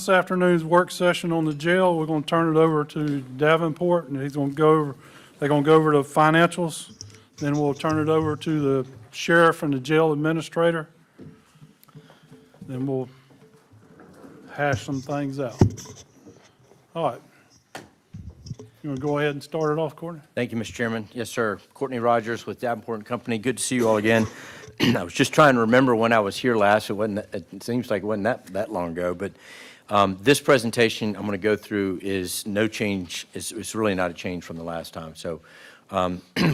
this afternoon's work session on the jail. We're going to turn it over to Davenport, and he's going to go over, they're going to go over the financials. Then we'll turn it over to the sheriff and the jail administrator. Then we'll hash some things out. All right. You want to go ahead and start it off, Courtney? Thank you, Mr. Chairman. Yes, sir. Courtney Rogers with Davenport and Company. Good to see you all again. I was just trying to remember when I was here last. It seems like it wasn't that long ago, but this presentation I'm going to go through is no change. It's really not a change from the last time. So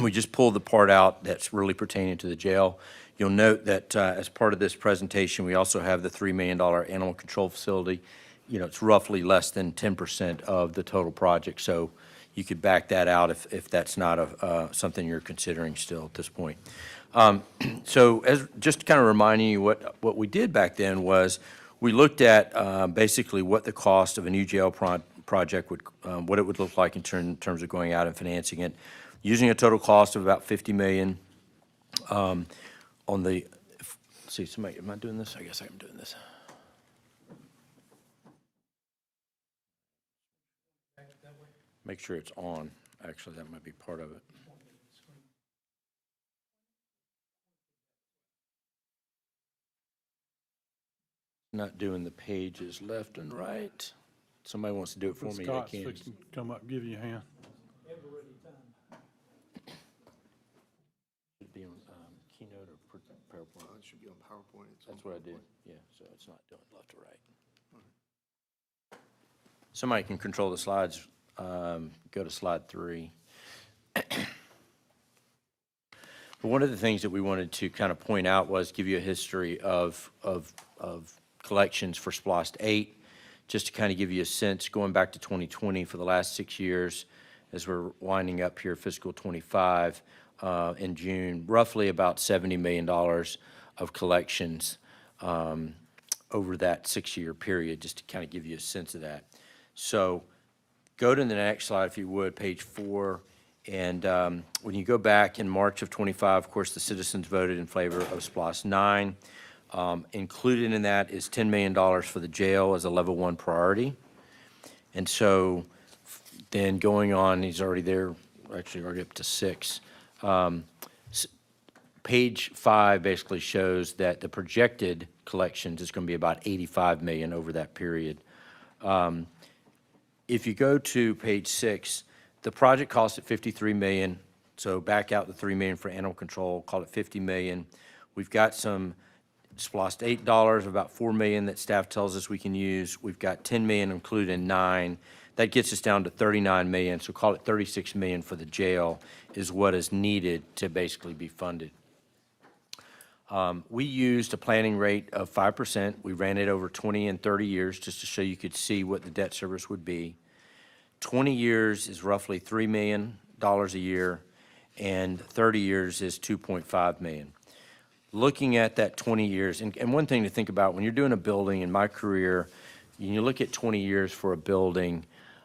we just pulled the part out that's really pertaining to the jail. You'll note that as part of this presentation, we also have the $3 million animal control facility. You know, it's roughly less than 10% of the total project. So you could back that out if that's not something you're considering still at this point. So as just kind of reminding you what we did back then was we looked at basically what the cost of a new jail project would, what it would look like in terms of going out and financing it, using a total cost of about $50 million. On the, see, somebody, am I doing this? I guess I'm doing this. Make sure it's on. Actually, that might be part of it. Not doing the pages left and right. Somebody wants to do it for me. Scott's They can. fixing to come up and give you a hand. Should be on Keynote or PowerPoint. It should be on PowerPoint. That's what I did. Yeah, so it's not doing left or right. Somebody can control the slides. Go to slide 3. But one of the things that we wanted to kind of point out was give you a history of collections for SPLOST 8, just to kind of give you a sense going back to 2020 for the last 6 years as we're winding up here fiscal 25 in June, roughly about $70 million of collections over that 6-year period, just to kind of give you a sense of that. So go to the next slide, if you would, page 4. And when you go back in March of 25, of course, the citizens voted in favor of SPLOST 9. Included in that is $10 million for the jail as a level 1 priority. And so then going on, he's already there, actually already up to 6. Page 5 basically shows that the projected collections is going to be about $85 million over that period. If you go to page 6, the project cost at $53 million, so back out the $3 million for animal control, call it $50 million. We've got some SPLOST $8 of about $4 million that staff tells us we can use. We've got $10 million included in 9. That gets us down to $39 million, so call it $36 million for the jail is what is needed to basically be funded. We used a planning rate of 5%. We ran it over 20 and 30 years just to show you could see what the debt service would be. 20 years is roughly $3 million a year, and 30 years is $2.5 million. Looking at that 20 years, and one thing to think about when you're doing a building, in my career, you look at 20 years for a building,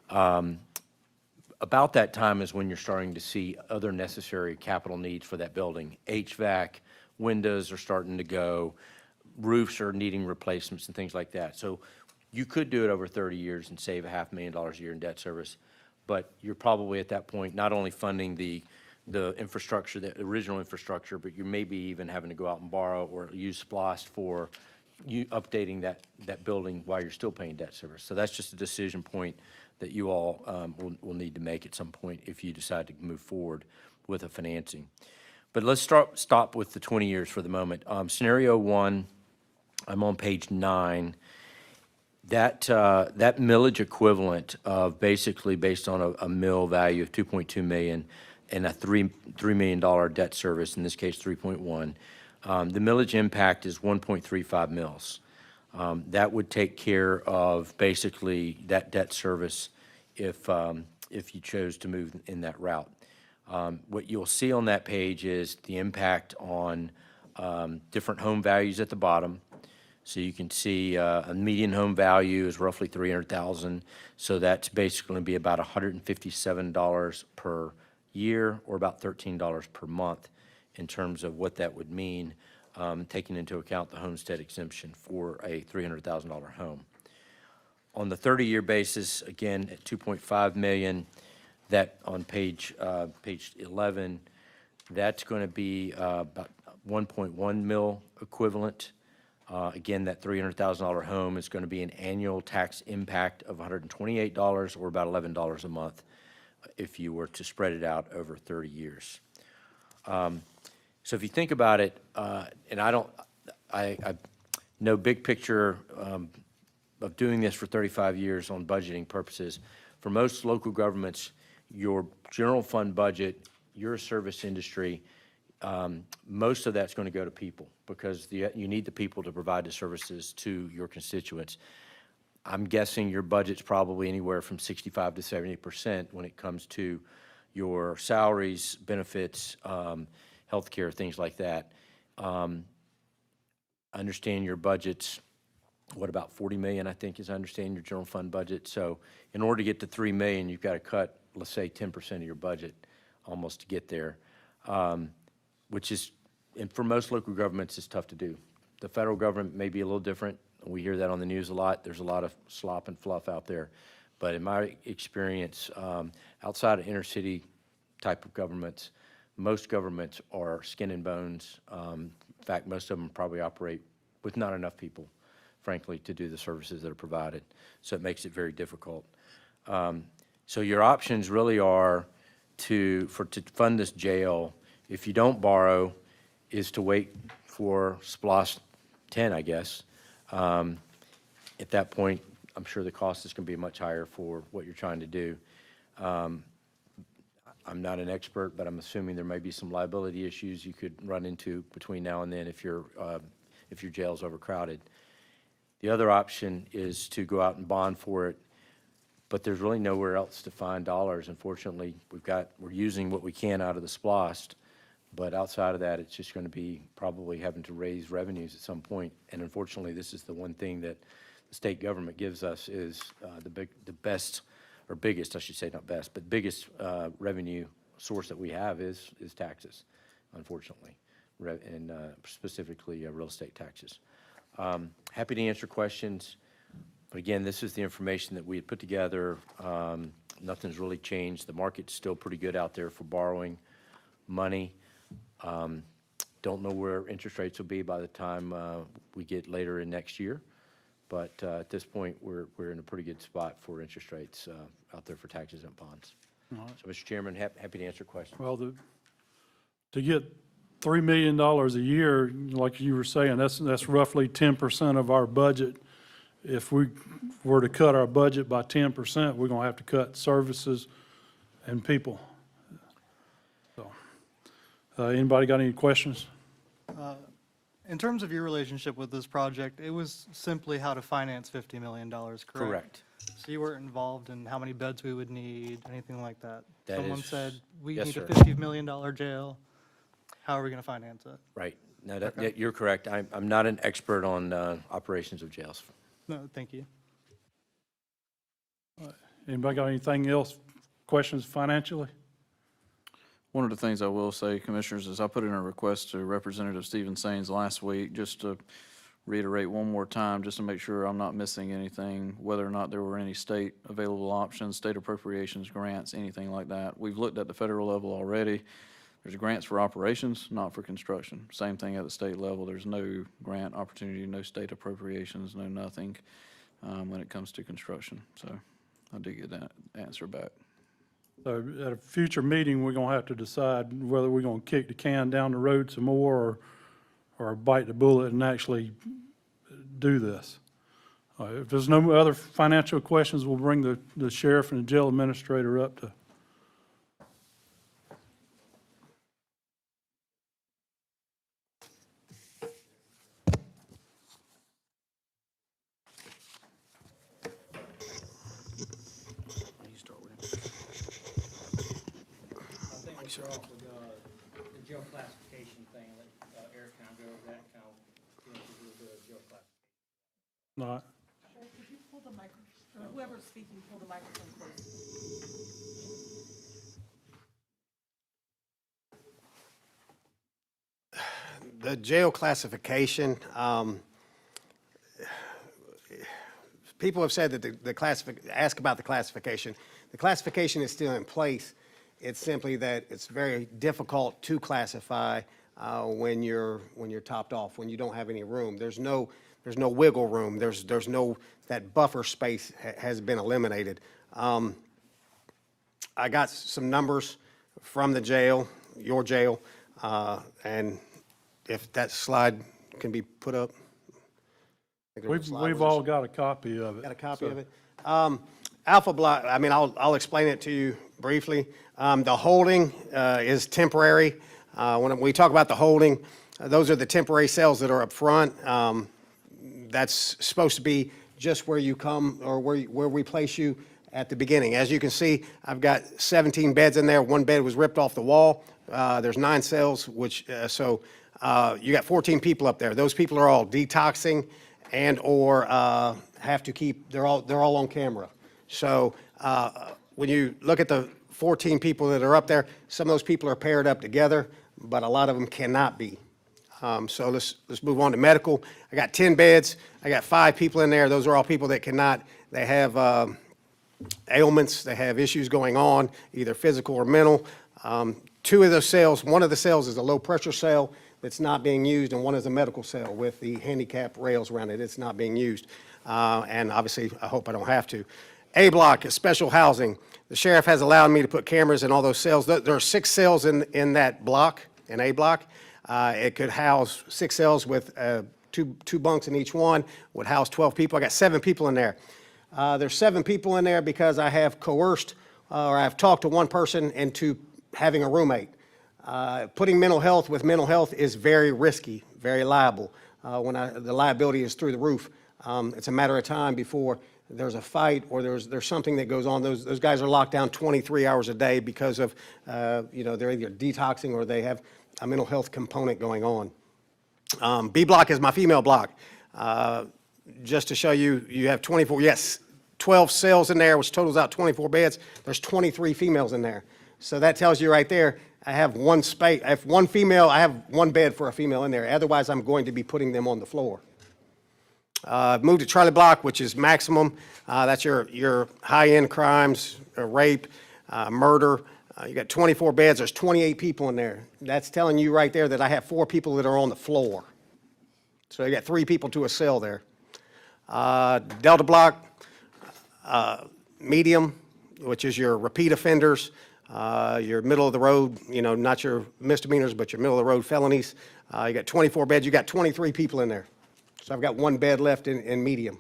about that time is when you're starting to see other necessary capital needs for that building. HVAC, windows are starting to go, roofs are needing replacements and things like that. So you could do it over 30 years and save $500,000 a year in debt service, but you're probably at that point not only funding the infrastructure, the original infrastructure, but you may be even having to go out and borrow or use SPLOST for you updating that building while you're still paying debt service. So that's just a decision point that you all will need to make at some point if you decide to move forward with a financing. But let's stop with the 20 years for the moment. Scenario 1, I'm on page 9. That millage equivalent of basically based on a mill value of $2.2 million and a $3 million debt service, in this case 3.1, the millage impact is 1.35 mils. That would take care of basically that debt service if you chose to move in that route. What you'll see on that page is the impact on different home values at the bottom. So you can see a median home value is roughly $300,000. So that's basically going to be about $157 per year or about $13 per month in terms of what that would mean, taking into account the homestead exemption for a $300,000 home. On the 30-year basis, again, at 2.5 million, that on page 11, that's going to be about 1.1 mil equivalent. Again, that $300,000 home is going to be an annual tax impact of $128 or about $11 a month if you were to spread it out over 30 years. So if you think about it, and I know big picture of doing this for 35 years on budgeting purposes, for most local governments, your general fund budget, your service industry, most of that's going to go to people because you need the people to provide the services to your constituents. I'm guessing your budget's probably anywhere from 65 to 70% when it comes to your salaries, benefits, healthcare, things like that. I understand your budget's, what, about 40 million, I think, as I understand your general fund budget. So in order to get to 3 million, you've got to cut, let's say, 10% of your budget almost to get there, which is, and for most local governments, it's tough to do. The federal government may be a little different. We hear that on the news a lot. There's a lot of slop and fluff out there. But in my experience, outside of inner city type of governments, most governments are skin and bones. In fact, most of them probably operate with not enough people, frankly, to do the services that are provided. So it makes it very difficult. So your options really are to fund this jail, if you don't borrow, is to wait for SPLOST 10, I guess. At that point, I'm sure the cost is going to be much higher for what you're trying to do. I'm not an expert, but I'm assuming there may be some liability issues you could run into between now and then if your jail's overcrowded. The other option is to go out and bond for it, but there's really nowhere else to find dollars. Unfortunately, we're using what we can out of the SPLOST, but outside of that, it's just going to be probably having to raise revenues at some point. And unfortunately, this is the one thing that the state government gives us is the best, or biggest, I should say, not best, but biggest revenue source that we have is taxes, unfortunately, and specifically real estate taxes. Happy to answer questions, but again, this is the information that we had put together. Nothing's really changed. The market's still pretty good out there for borrowing money. Don't know where interest rates will be by the time we get later in next year, but at this point, we're in a pretty good spot for interest rates out there for taxes and bonds. All right. So, Mr. Chairman, happy to answer questions. Well, to get $3 million a year, like you were saying, that's roughly 10% of our budget. If we were to cut our budget by 10%, we're gonna have to cut services and people. So, anybody got any questions? In terms of your relationship with this project, it was simply how to finance $50 million, correct? Correct. So you weren't involved in how many beds we would need, anything like that? That Someone is- said, we yes, need sir. a $50 million jail. How are we going to finance it? Right. No, you're correct. I'm not an expert on operations of jails. No, thank you. Anybody got anything else, questions financially? One of the things I will say, Commissioners, is I put in a request to Representative Stephen Sains last week, just to reiterate one more time, just to make sure I'm not missing anything, whether or not there were any state available options, state appropriations, grants, anything like that. We've looked at the federal level already. There's grants for operations, not for construction. Same thing at the state level. There's no grant opportunity, no state appropriations, no nothing when it comes to construction. So I did get that answer back. So at a future meeting, we're gonna have to decide whether we're gonna kick the can down the road some more or bite the bullet and actually do this. If there's no other financial questions, we'll bring the sheriff and the jail administrator up to. I think we start off with the jail classification thing, let Eric kind of go over that and kind of get into a little bit of jail classification. All right. Could you pull the microphone, whoever's speaking, pull the microphone close? The jail classification, people have said that ask about the classification. The classification is still in place. It's simply that it's very difficult to classify when you're topped off, when you don't have any room. There's no wiggle room. There's no, that buffer space has been eliminated. I got some numbers from the jail, your jail, and if that slide can be put up. I think there's a slide We've with all this. got a copy of it. Got a copy so- of it? Alpha block, I mean, I'll explain it to you briefly. The holding is temporary. When we talk about the holding, those are the temporary cells that are up front. That's supposed to be just where you come, or where we place you at the beginning. As you can see, I've got 17 beds in there. One bed was ripped off the wall. There's 9 cells, which, so you got 14 people up there. Those people are all detoxing and/or have to keep, they're all on camera. So when you look at the 14 people that are up there, some of those people are paired up together, but a lot of them cannot be. So let's move on to medical. I got 10 beds. I got 5 people in there. Those are all people that cannot, they have ailments, they have issues going on, either physical or mental. 2 of those cells, one of the cells is a low-pressure cell that's not being used, and one is a medical cell with the handicap rails around it. It's not being used. And obviously, I hope I don't have to. A block is special housing. The sheriff has allowed me to put cameras in all those cells. There are 6 cells in that block, in A block. It could house 6 cells with two bunks in each one, would house 12 people. I got 7 people in there. There's 7 people in there because I have coerced, or I've talked to one person into having a roommate. Putting mental health with mental health is very risky, very liable. The liability is through the roof. It's a matter of time before there's a fight or there's something that goes on. Those guys are locked down 23 hours a day because of, they're either detoxing or they have a mental health component going on. B block is my female block. Just to show you, you have 12 cells in there, which totals out 24 beds. There's 23 females in there. So that tells you right there, I have one space, I have one female, I have one bed for a female in there. Otherwise, I'm going to be putting them on the floor. Moved to Charlie Block, which is maximum. That's your high-end crimes, rape, murder. You got 24 beds. There's 28 people in there. That's telling you right there that I have 4 people that are on the floor. So you got 3 people to a cell there. Delta Block, medium, which is your repeat offenders, your middle of the road, not your misdemeanors, but your middle of the road felonies. You got 24 beds. You got 23 people in there. So I've got 1 bed left in medium.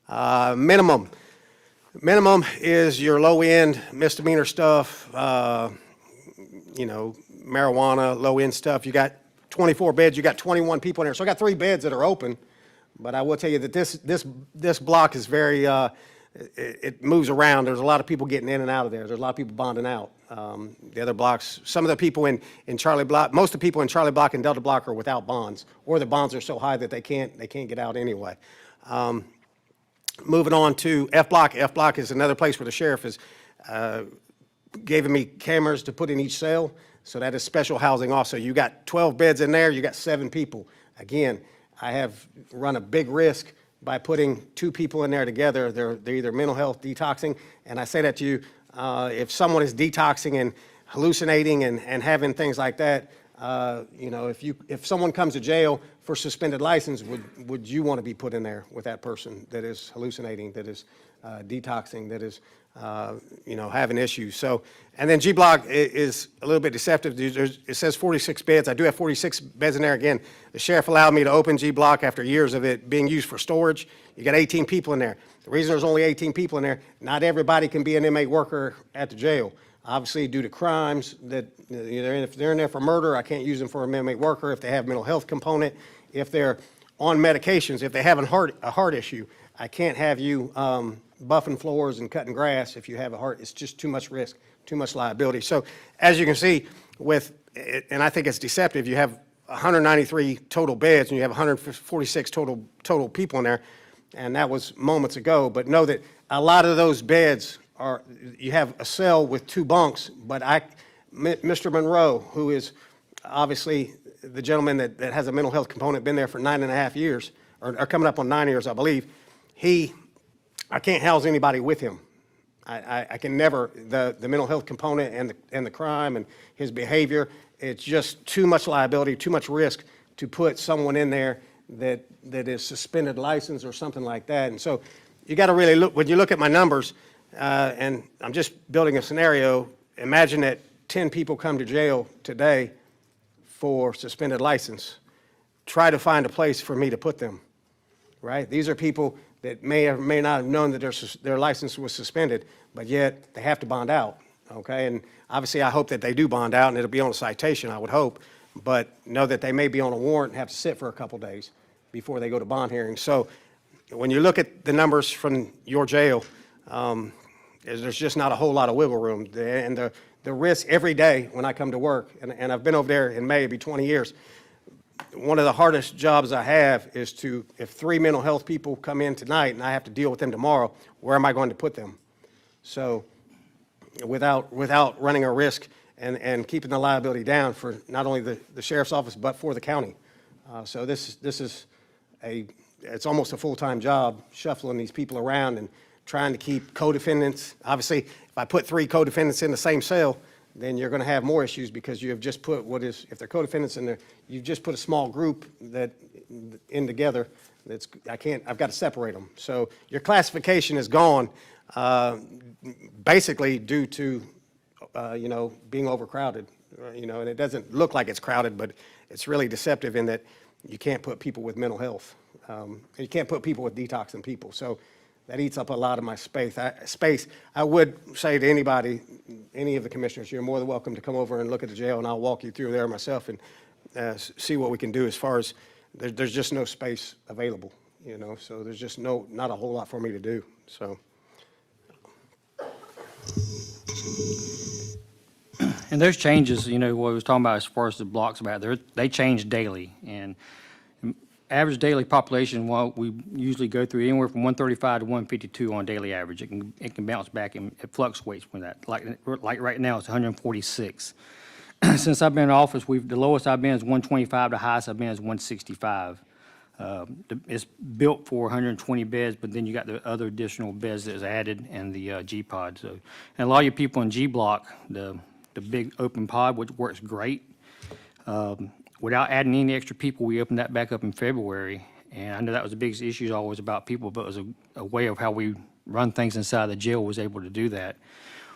Minimum. Minimum is your low-end misdemeanor stuff, marijuana, low-end stuff. You got 24 beds, you got 21 people in there. So I got 3 beds that are open, but I will tell you that this block is very, it moves around. There's a lot of people getting in and out of there. There's a lot of people bonding out. The other blocks, some of the people in Charlie Block, most of the people in Charlie Block and Delta Block are without bonds, or the bonds are so high that they can't get out anyway. Moving on to F Block. F Block is another place where the sheriff is giving me cameras to put in each cell. So that is special housing also. You got 12 beds in there, you got 7 people. Again, I have run a big risk by putting 2 people in there together. They're either mental health detoxing, and I say that to you, if someone is detoxing and hallucinating and having things like that, if someone comes to jail for suspended license, would you want to be put in there with that person that is hallucinating, that is detoxing, that is having issues? So, and then G Block is a little bit deceptive. It says 46 beds. I do have 46 beds in there. Again, the sheriff allowed me to open G Block after years of it being used for storage. You got 18 people in there. The reason there's only 18 people in there, not everybody can be an inmate worker at the jail. Obviously, due to crimes that if they're in there for murder, I can't use them for an inmate worker. If they have mental health component, if they're on medications, if they have a heart issue, I can't have you buffing floors and cutting grass if you have a heart. It's just too much risk, too much liability. So as you can see, and I think it's deceptive, you have 193 total beds and you have 146 total people in there, and that was moments ago. But know that a lot of those beds you have a cell with 2 bunks, but Mr. Monroe, who is obviously the gentleman that has a mental health component, been there for 9.5 years, or coming up on 9 years, I believe. I can't house anybody with him. I can never, the mental health component and the crime and his behavior, it's just too much liability, too much risk to put someone in there that is suspended license or something like that. And so you got to really look, when you look at my numbers, and I'm just building a scenario, imagine that 10 people come to jail today for suspended license. Try to find a place for me to put them, right? These are people that may or may not have known that their license was suspended, but yet they have to bond out, okay? And obviously, I hope that they do bond out, and it'll be on a citation, I would hope, but know that they may be on a warrant and have to sit for a couple days before they go to bond hearing. So when you look at the numbers from your jail, there's just not a whole lot of wiggle room. And the risk every day when I come to work, and I've been over there in May, it'll be 20 years, one of the hardest jobs I have is to, if 3 mental health people come in tonight and I have to deal with them tomorrow, where am I going to put them? So without running a risk and keeping the liability down for not only the sheriff's office, but for the county. So this is it's almost a full-time job, shuffling these people around and trying to keep co-defendants. Obviously, if I put 3 co-defendants in the same cell, then you're going to have more issues because you have just put if they're co-defendants in there, you've just put a small group in together. I've got to separate them. So your classification is gone, basically due to, being overcrowded, and it doesn't look like it's crowded, but it's really deceptive in that you can't put people with mental health. You can't put people with detoxing people. So that eats up a lot of my space. I would say to anybody, any of the commissioners, you're more than welcome to come over and look at the jail, and I'll walk you through there myself and see what we can do as far as there's just no space available, so there's just not a whole lot for me to do, so. And those changes, what we was talking about as far as the blocks they change daily. And average daily population, we usually go through anywhere from 135 to 152 on daily average. It can bounce back and it fluctuates from that. Like right now, it's 146. Since I've been in office, the lowest I've been is 125. The highest I've been is 165. It's built for 120 beds, but then you got the other additional beds that's added and the G pod. So, and a lot of your people in G block, the big open pod, which works great. Without adding any extra people, we opened that back up in February. And I know that was the biggest issue always about people, but it was a way of how we run things inside the jail was able to do that.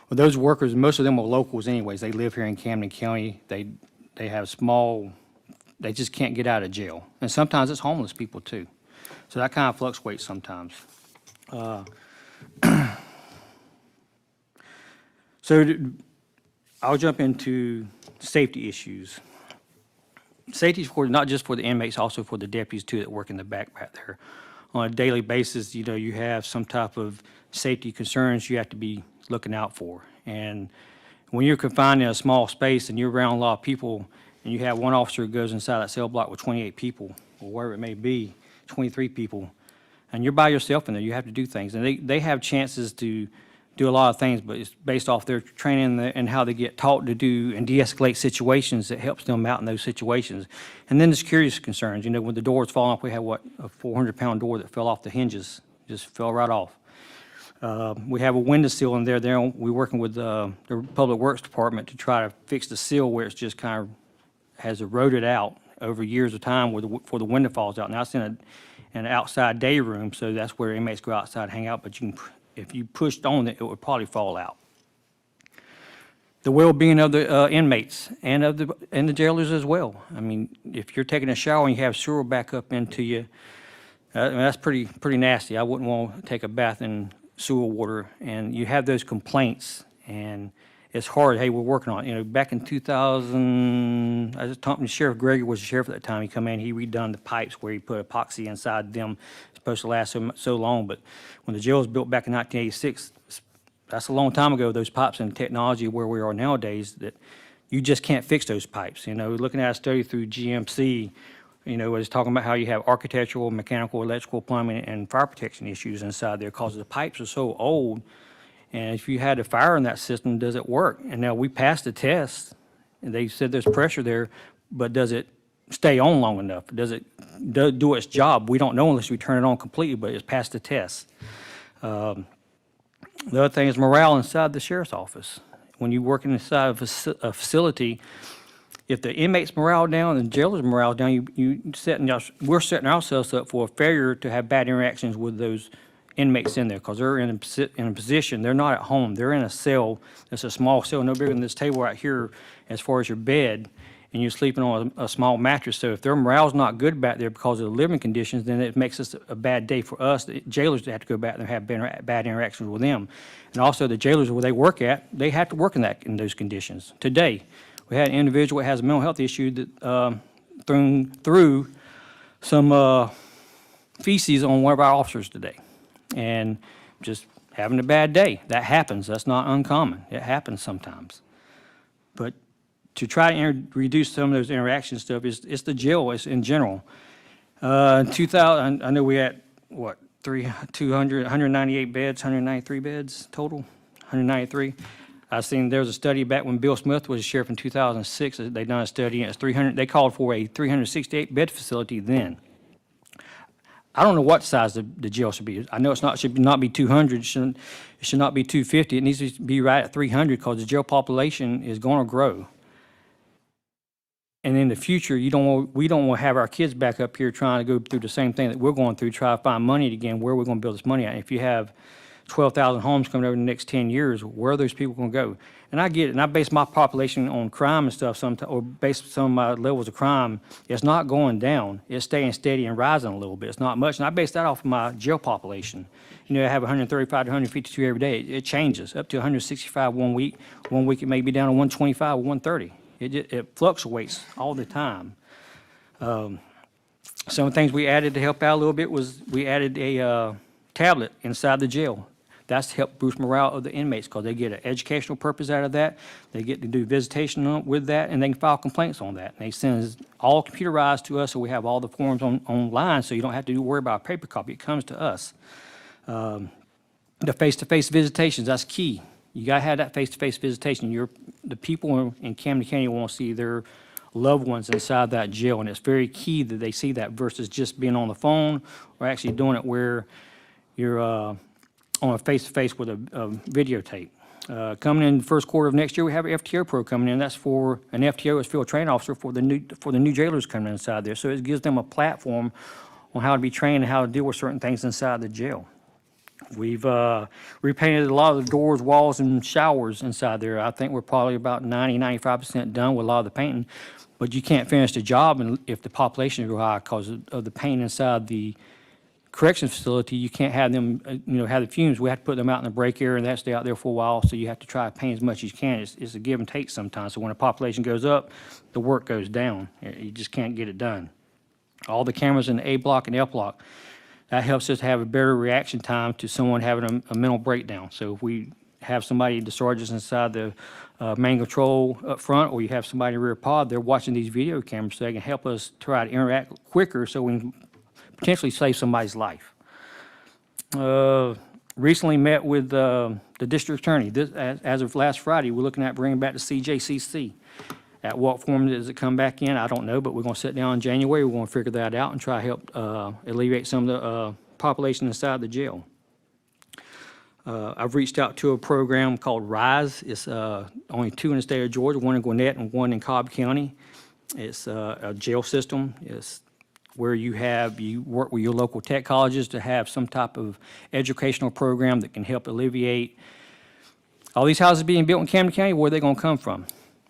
Well, those workers, most of them are locals anyways. They live here in Camden County. They have they just can't get out of jail. And sometimes it's homeless people too. So that kind of fluctuates sometimes. So I'll jump into safety issues. Safety is not just for the inmates, also for the deputies too that work in the back there. On a daily basis, you have some type of safety concerns you have to be looking out for. And when you're confined in a small space and you're around a lot of people and you have one officer who goes inside that cell block with 28 people or wherever it may be, 23 people, and you're by yourself in there, you have to do things. And they have chances to do a lot of things, but it's based off their training and how they get taught to do and de-escalate situations that helps them out in those situations. And then the security concerns, when the doors fall off, we had a 400-pound door that fell off the hinges, just fell right off. We have a window sill in there. We're working with the Public Works Department to try to fix the sill where it's just kind of has eroded out over years of time before the window falls out. Now it's in an outside day room, so that's where inmates go outside and hang out, but if you pushed on it, it would probably fall out. The well-being of the inmates and the jailers as well. I mean, if you're taking a shower and you have sewer back up into you, that's pretty nasty. I wouldn't want to take a bath in sewer water, and you have those complaints, and it's hard. Hey, we're working on it. Back in 2000, I was talking to Sheriff Gregory was the sheriff at that time. He come in, he redone the pipes where he put epoxy inside them. It's supposed to last so long, but when the jail was built back in 1986, that's a long time ago. Those pipes and technology where we are nowadays, that you just can't fix those pipes. Looking at a study through GMC, was talking about how you have architectural, mechanical, electrical, plumbing, and fire protection issues inside there because the pipes are so old. And if you had a fire in that system, does it work? And now we passed the test, and they said there's pressure there, but does it stay on long enough? Does it do its job? We don't know unless we turn it on completely, but it's passed the test. The other thing is morale inside the sheriff's office. When you're working inside of a facility, if the inmates' morale down and the jailer's morale down, we're setting ourselves up for a failure to have bad interactions with those inmates in there, because they're in a position, they're not at home, they're in a cell, it's a small cell, no bigger than this table right here as far as your bed, and you're sleeping on a small mattress. So if their morale's not good back there because of the living conditions, then it makes us a bad day for us, the jailers, to have to go back there and have bad interactions with them. And also the jailers where they work at, they have to work in those conditions. Today, we had an individual that has a mental health issue that threw some feces on one of our officers today, and just having a bad day. That happens. That's not uncommon. It happens sometimes. But to try to reduce some of those interaction stuff, it's the jail, it's in general. 2000, I know we had, what, 198 beds, 193 beds total, 193. I seen there was a study back when Bill Smith was sheriff in 2006. They done a study, and it's 300. They called for a 368 bed facility then. I don't know what size the jail should be. I know should not be 200. It should not be 250. It needs to be right at 300 because the jail population is going to grow. And in the future, we don't want to have our kids back up here trying to go through the same thing that we're going through, try to find money again, where we're going to build this money at. If you have 12,000 homes coming over in the next 10 years, where are those people going to go? And I get it, and I base my population on crime and stuff sometimes, or base some of my levels of crime. It's not going down. It's staying steady and rising a little bit. It's not much, and I base that off of my jail population. You know, I have 135 to 152 every day. It changes, up to 165 one week. One week it may be down to 125 or 130. It fluctuates all the time. Some of the things we added to help out a little bit was we added a tablet inside the jail. That's to help boost morale of the inmates because they get an educational purpose out of that. They get to do visitation with that, and they can file complaints on that. And they send us all computerized to us, so we have all the forms online, so you don't have to worry about a paper copy. It comes to us. The face-to-face visitations, that's key. You got to have that face-to-face visitation. The people in Camden County want to see their loved ones inside that jail, and it's very key that they see that versus just being on the phone or actually doing it where you're on a face-to-face with a videotape. Coming in the first quarter of next year, we have an FTO pro coming in. That's for an FTO as field training officer for the new jailers coming inside there. So it gives them a platform on how to be trained and how to deal with certain things inside the jail. We've repainted a lot of the doors, walls, and showers inside there. I think we're probably about 95% done with a lot of the painting. But you can't finish the job if the population is real high because of the paint inside the correction facility. You can't have them, have the fumes. We have to put them out in the break area, and they have to stay out there for a while. So you have to try to paint as much as you can. It's a give and take sometimes. So when the population goes up, the work goes down. You just can't get it done. All the cameras in the A block and F block, that helps us have a better reaction time to someone having a mental breakdown. So if we have somebody discharge us inside the main control up front, or you have somebody in the rear pod, they're watching these video cameras so they can help us try to interact quicker so we can potentially save somebody's life. Recently met with the district attorney. As of last Friday, we're looking at bringing back the CJCC. At what form does it come back in? I don't know, but we're going to sit down in January. We're going to figure that out and try to help alleviate some of the population inside the jail. I've reached out to a program called RISE. It's only 2 in the state of Georgia, one in Gwinnett and one in Cobb County. It's a jail system. It's where you work with your local tech colleges to have some type of educational program that can help alleviate all these houses being built in Camden County. Where are they going to come from?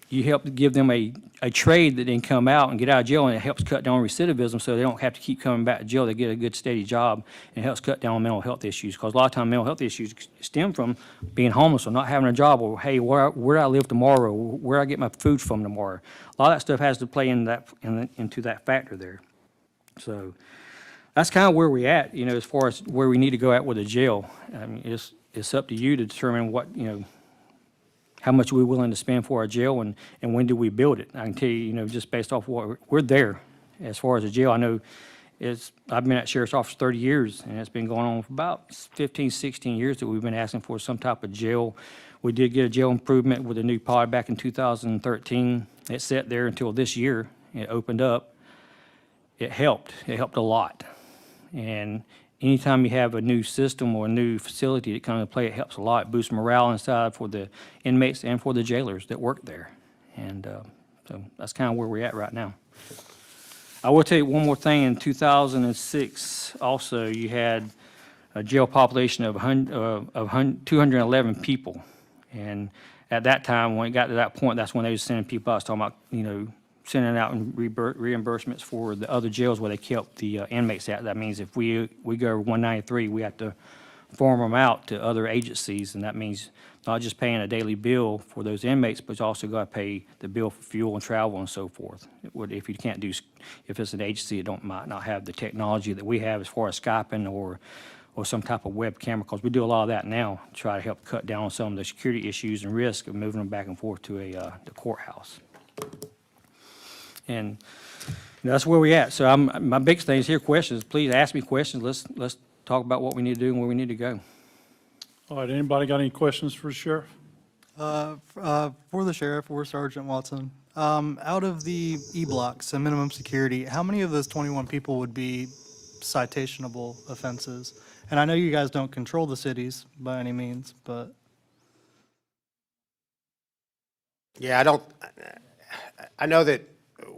You help to give them a trade that then come out and get out of jail, and it helps cut down recidivism so they don't have to keep coming back to jail. They get a good steady job, and it helps cut down on mental health issues because a lot of times mental health issues stem from being homeless or not having a job, or hey, where do I live tomorrow? Where do I get my food from tomorrow? A lot of that stuff has to play into that factor there. So that's kind of where we're at, as far as where we need to go at with the jail. I mean, it's up to you to determine what, how much we're willing to spend for our jail and when do we build it. I can tell you, just based off what we're there as far as the jail. I know I've been at Sheriff's Office 30 years, and it's been going on for about 15, 16 years that we've been asking for some type of jail. We did get a jail improvement with a new pod back in 2013. It sat there until this year. It opened up. it helped. It helped a lot. And anytime you have a new system or a new facility that comes into play, it helps a lot. It boosts morale inside for the inmates and for the jailers that work there. And so that's kind of where we're at right now. I will tell you one more thing. In 2006, also, you had a jail population of 211 people. And at that time, when it got to that point, that's when they were sending people out. I was talking about, sending out reimbursements for the other jails where they kept the inmates at. That means if we go over 193, we have to farm them out to other agencies, and that means not just paying a daily bill for those inmates, but you also got to pay the bill for fuel and travel and so forth. If you can't do, if it's an agency that might not have the technology that we have as far as Skyping or some type of web camera, because we do a lot of that now to try to help cut down on some of the security issues and risk of moving them back and forth to the courthouse. And that's where we at. So my biggest thing is here, questions. Please ask me questions. Let's talk about what we need to do and where we need to go. All right, anybody got any questions for the sheriff? For the sheriff or Sergeant Watson, out of the E-blocks and minimum security, how many of those 21 people would be citationable offenses? And I know you guys don't control the cities by any means, but Yeah, I know that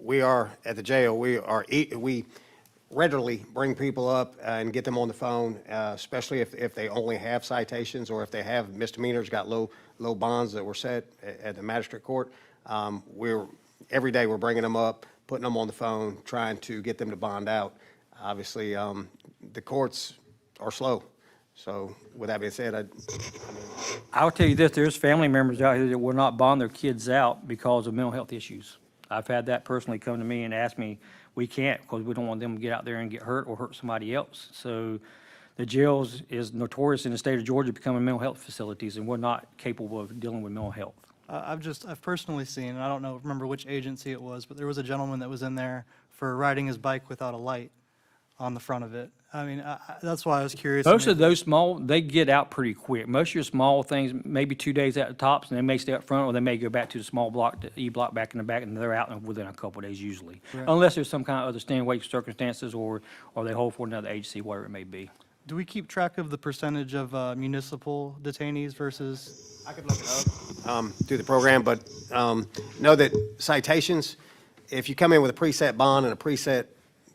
we are, at the jail, we regularly bring people up and get them on the phone, especially if they only have citations or if they have misdemeanors, got low bonds that were set at the magistrate court. Every day we're bringing them up, putting them on the phone, trying to get them to bond out. Obviously, the courts are slow. So with that being said, I'll tell you this, there's family members out here that will not bond their kids out because of mental health issues. I've had that personally come to me and ask me, we can't because we don't want them to get out there and get hurt or hurt somebody else. So the jails is notorious in the state of Georgia becoming mental health facilities, and we're not capable of dealing with mental health. I've personally seen, and I don't remember which agency it was, but there was a gentleman that was in there for riding his bike without a light on the front of it. I mean, that's why I was curious. Most of those small, they get out pretty quick. Most of your small things, maybe 2 days at the tops, and they may stay up front, or they may go back to the small block, the E block back in the back, and they're out within a couple of days usually. Right. Unless there's some kind of other standing wage circumstances, or they hold for another agency, whatever it may be. Do we keep track of the percentage of municipal detainees versus? I could look it up through the program, but know that citations, if you come in with a preset bond and a preset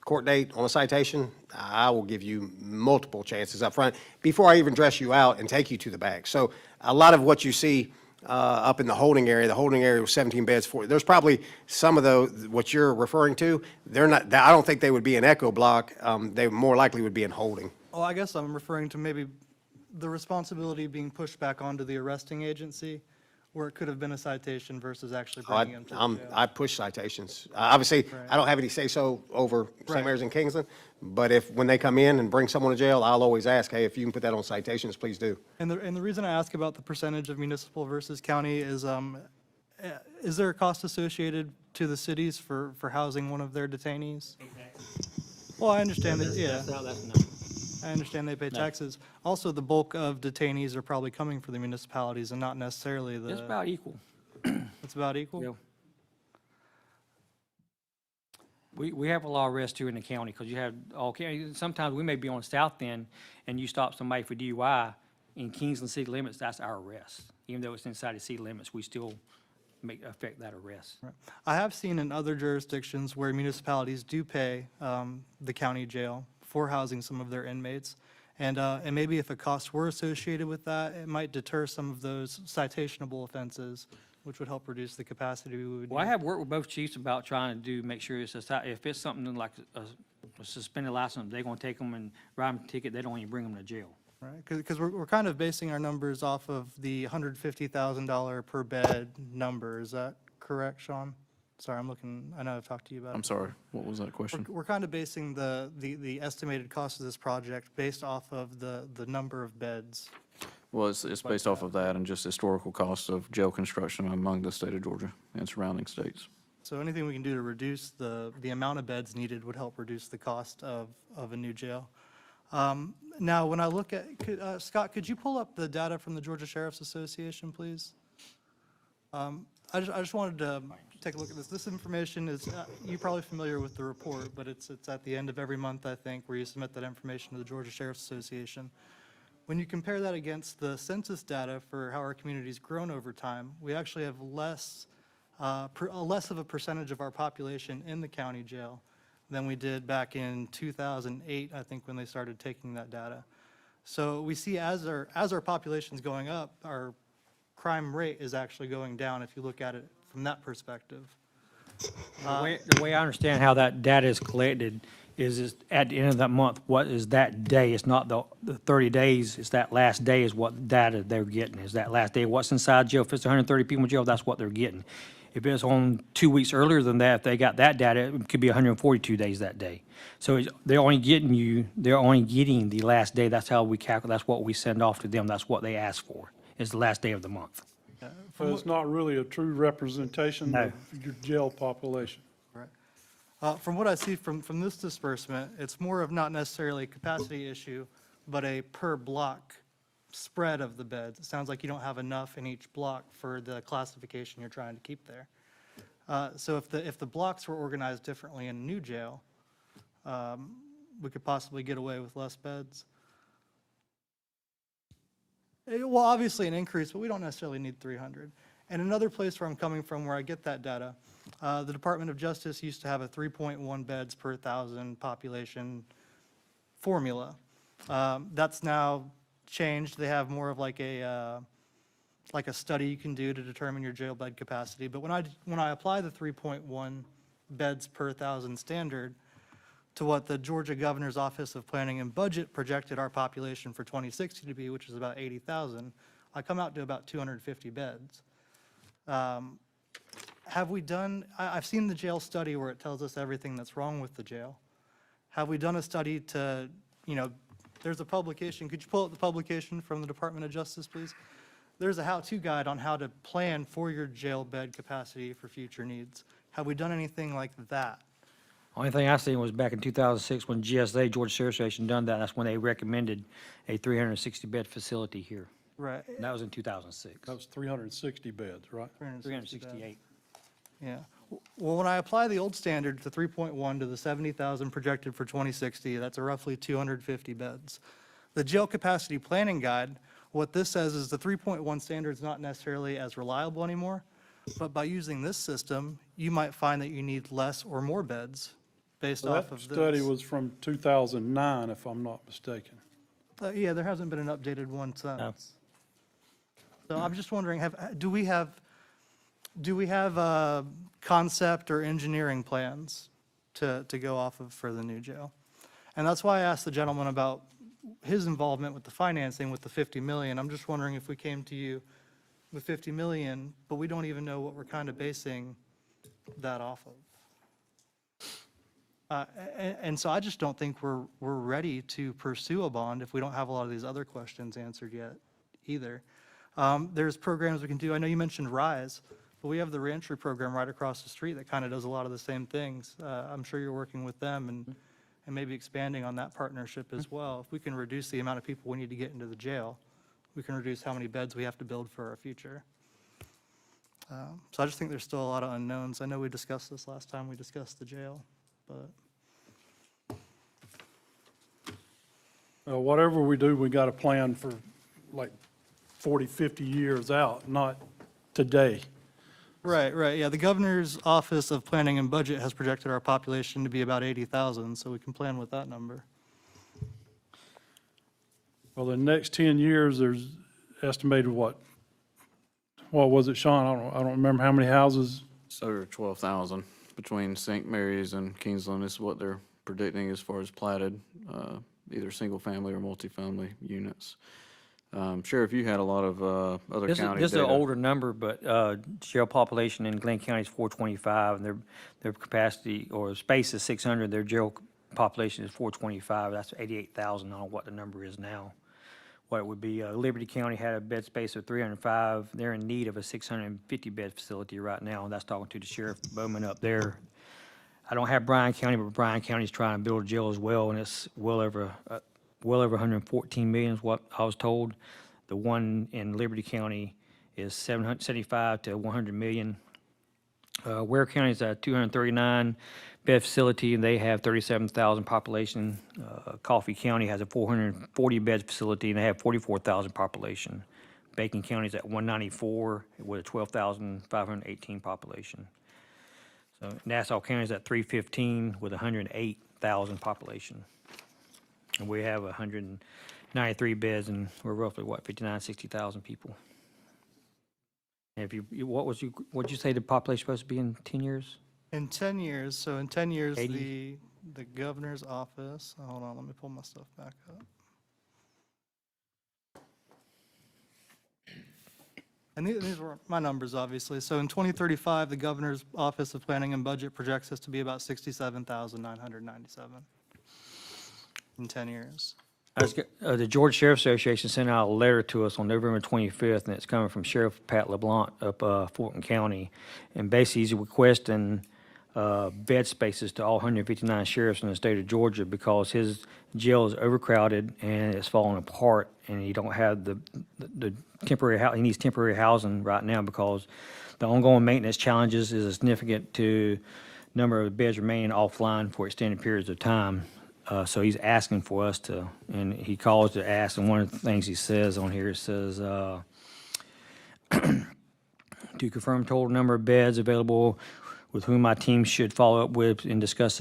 court date on a citation, I will give you multiple chances up front before I even dress you out and take you to the back. So a lot of what you see up in the holding area was 17 beds. There's probably some of those, what you're referring to, they're not, I don't think they would be in echo block. They more likely would be in holding. Well, I guess I'm referring to maybe the responsibility being pushed back onto the arresting agency, where it could have been a citation versus actually bringing them to the jail. I push citations. Obviously, I don't have any say-so over St. Right. Mary's and Kingsland, but when they come in and bring someone to jail, I'll always ask, hey, if you can put that on citations, please do. And the reason I ask about the percentage of municipal versus county is there a cost associated to the cities for housing one of their detainees? Well, I understand that, yeah. I understand they pay taxes. Also, the bulk of detainees are probably coming from the municipalities and not necessarily the. It's about equal. It's about equal? Yeah. We have a lot of arrests here in the county, because you have all county, sometimes we may be on the south end, and you stop somebody for DUI in Kingsland city limits, that's our arrest. Even though it's inside the city limits, we still affect that arrest. Right. I have seen in other jurisdictions where municipalities do pay the county jail for housing some of their inmates. And maybe if a cost were associated with that, it might deter some of those citationable offenses, which would help reduce the capacity we would Well, I need. have worked with both chiefs about trying to make sure if it's something like a suspended license, they're gonna take them and write them a ticket, they don't even bring them to jail. Right, because we're kind of basing our numbers off of the $150,000 per bed number. Is that correct, Sean? Sorry, I'm looking, I know I've talked to you about it. I'm sorry, what was that question? We're kind of basing the estimated cost of this project based off of the number of beds. Well, it's based off of that and just historical costs of jail construction among the state of Georgia and surrounding states. So anything we can do to reduce the amount of beds needed would help reduce the cost of a new jail. Now, when I look at, Scott, could you pull up the data from the Georgia Sheriff's Association, please? I just wanted to take a look at this. This information is, you're probably familiar with the report, but it's at the end of every month, I think, where you submit that information to the Georgia Sheriff's Association. When you compare that against the census data for how our community's grown over time, we actually have less of a percentage of our population in the county jail than we did back in 2008, I think, when they started taking that data. So we see as our population's going up, our crime rate is actually going down if you look at it from that perspective. The way I understand how that data is collected is at the end of that month, what is that day? It's not the 30 days, it's that last day is what data they're getting, is that last day, what's inside jail. If it's 130 people in jail, that's what they're getting. If it's on 2 weeks earlier than that, if they got that data, it could be 142 days that day. So they're only getting the last day. That's how we calculate, that's what we send off to them. That's what they ask for, is the last day of the month. So it's not really a true representation No. of your jail population. From what I see from this disbursement, it's more of not necessarily a capacity issue, but a per block spread of the beds. It sounds like you don't have enough in each block for the classification you're trying to keep there. So if the blocks were organized differently in a new jail, we could possibly get away with less beds. Well, obviously an increase, but we don't necessarily need 300. And another place where I'm coming from, where I get that data, the Department of Justice used to have a 3.1 beds per 1,000 population formula. That's now changed. They have more of like a study you can do to determine your jail bed capacity. But when I apply the 3.1 beds per 1,000 standard to what the Georgia Governor's Office of Planning and Budget projected our population for 2060 to be, which is about 80,000, I come out to about 250 beds. Have we done, I've seen the jail study where it tells us everything that's wrong with the jail. Have we done a study to, there's a publication, could you pull up the publication from the Department of Justice, please? There's a how-to guide on how to plan for your jail bed capacity for future needs. Have we done anything like that? Only thing I seen was back in 2006 when GSA, Georgia Sheriff's Association, done that. That's when they recommended a 360-bed facility here. Right. And that was in 2006. That was 360 beds, right? 368. Yeah. Well, when I apply the old standard to 3.1 to the 70,000 projected for 2060, that's a roughly 250 beds. The jail capacity planning guide, what this says is the 3.1 standard is not necessarily as reliable anymore, but by using this system, you might find that you need less or more beds based So off that of this. study was from 2009, if I'm not mistaken. Yeah, there hasn't been an updated one since. So I'm just wondering, do we have concept or engineering plans to go off of for the new jail? And that's why I asked the gentleman about his involvement with the financing with the 50 million. I'm just wondering if we came to you with 50 million, but we don't even know what we're kind of basing that off of. And so I just don't think we're ready to pursue a bond if we don't have a lot of these other questions answered yet either. There's programs we can do. I know you mentioned RISE, but we have the reentry program right across the street that kind of does a lot of the same things. I'm sure you're working with them and maybe expanding on that partnership as well. If we can reduce the amount of people we need to get into the jail, we can reduce how many beds we have to build for our future. So I just think there's still a lot of unknowns. I know we discussed this last time we discussed the jail, but. Whatever we do, we got to plan for like 40, 50 years out, not today. Right, yeah, the Governor's Office of Planning and Budget has projected our population to be about 80,000, so we can plan with that number. Well, the next 10 years, there's estimated what was it, Sean? I don't remember how many houses. So over 12,000 between St. Mary's and Kingsland is what they're predicting as far as platted, either single-family or multifamily units. Sheriff, you had a lot of other county This is an data. older number, but jail population in Glenn County is 425, and their capacity or space is 600. Their jail population is 425. That's 88,000 on what the number is now. What it would be, Liberty County had a bed space of 305. They're in need of a 650-bed facility right now, and that's talking to the Sheriff Bowman up there. I don't have Bryan County, but Bryan County's trying to build a jail as well, and it's well over 114 million is what I was told. The one in Liberty County is 75 to 100 million. Ware County is a 239 bed facility, and they have 37,000 population. Coffee County has a 440 bed facility, and they have 44,000 population. Bacon County is at 194 with a 12,518 population. So Nassau County is at 315 with 108,000 population. And we have 193 beds, and we're roughly, 59, 60,000 people. And if what'd you say the population supposed to be in 10 years? In 10 years, so in 10 years, 80? the governor's office, hold on, let me pull my stuff back up. And these were my numbers, obviously. So in 2035, the governor's office of planning and budget projects us to be about 67,997 in 10 years. The Georgia Sheriff Association sent out a letter to us on November 25th, and it's coming from Sheriff Pat LeBlanc up Fulton County. And basically, he's requesting bed spaces to all 159 sheriffs in the state of Georgia because his jail is overcrowded and it's falling apart, and he don't have the temporary he needs temporary housing right now because the ongoing maintenance challenges is significant to number of beds remaining offline for extended periods of time. So he's asking for us to, and he calls to ask, and one of the things he says on here, it says, to confirm total number of beds available with whom my team should follow up with and discuss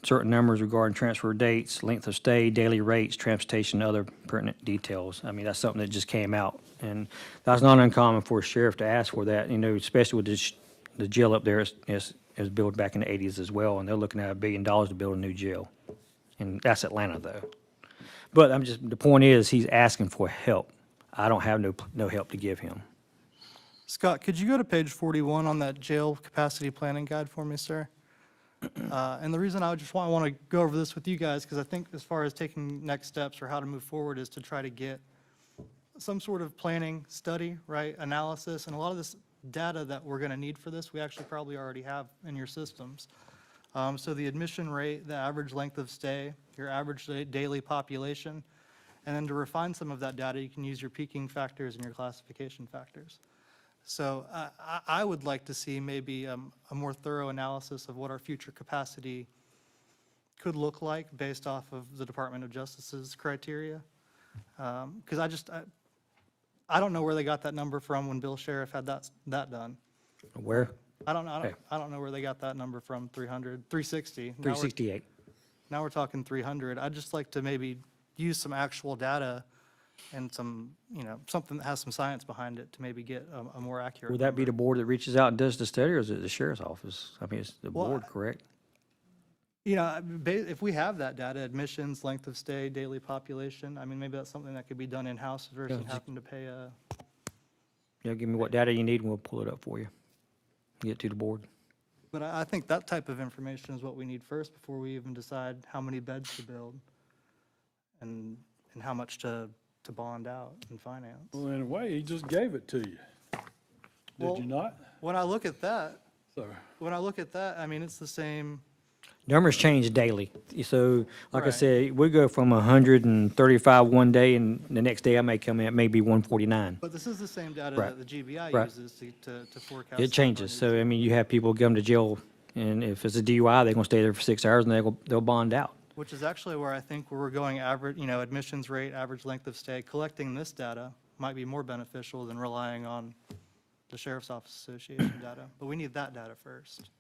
certain numbers regarding transfer dates, length of stay, daily rates, transportation, and other pertinent details. I mean, that's something that just came out, and that's not uncommon for a sheriff to ask for that, especially with the jail up there is built back in the 80s as well, and they're looking at $1 billion to build a new jail. And that's Atlanta, though. But the point is, he's asking for help. I don't have no help to give him. Scott, could you go to page 41 on that jail capacity planning guide for me, sir? And the reason I just want to go over this with you guys, because I think as far as taking next steps or how to move forward is to try to get some sort of planning, study, right, analysis, and a lot of this data that we're going to need for this, we actually probably already have in your systems. So the admission rate, the average length of stay, your average daily population, and then to refine some of that data, you can use your peaking factors and your classification factors. So I would like to see maybe a more thorough analysis of what our future capacity could look like based off of the Department of Justice's criteria. Because I don't know where they got that number from when Bill Sheriff had that done. Where? I don't know where they got that number from, 360. 368. Now we're talking 300. I'd just like to maybe use some actual data and some, something that has some science behind it to maybe get a more accurate Would that be number. the board that reaches out and does the study, or is it the sheriff's office? I mean, it's the Well, board, correct? If we have that data, admissions, length of stay, daily population, I mean, maybe that's something that could be done in-house versus Yeah, having to pay a, Yeah, give me what data you need, and we'll pull it up for you. Get it to the board. but I think that type of information is what we need first before we even decide how many beds to build and how much to bond out and finance. Well, in a way, he just gave it to you. Well- Did you not? When I look at that, So, I mean, it's the same. Numbers change daily. So, like I Right. said, we go from 135 one day, and the next day I may come in, it may be 149. But this is the same data Right. that the GBI Right. uses to forecast. some of It our changes. needs. So, I mean, you have people come to jail, and if it's a DUI, they're gonna stay there for 6 hours, and they'll bond out. Which is actually where I think where we're going average, admissions rate, average length of stay, collecting this data might be more beneficial than relying on the Sheriff's Office Association data. But we need that data first.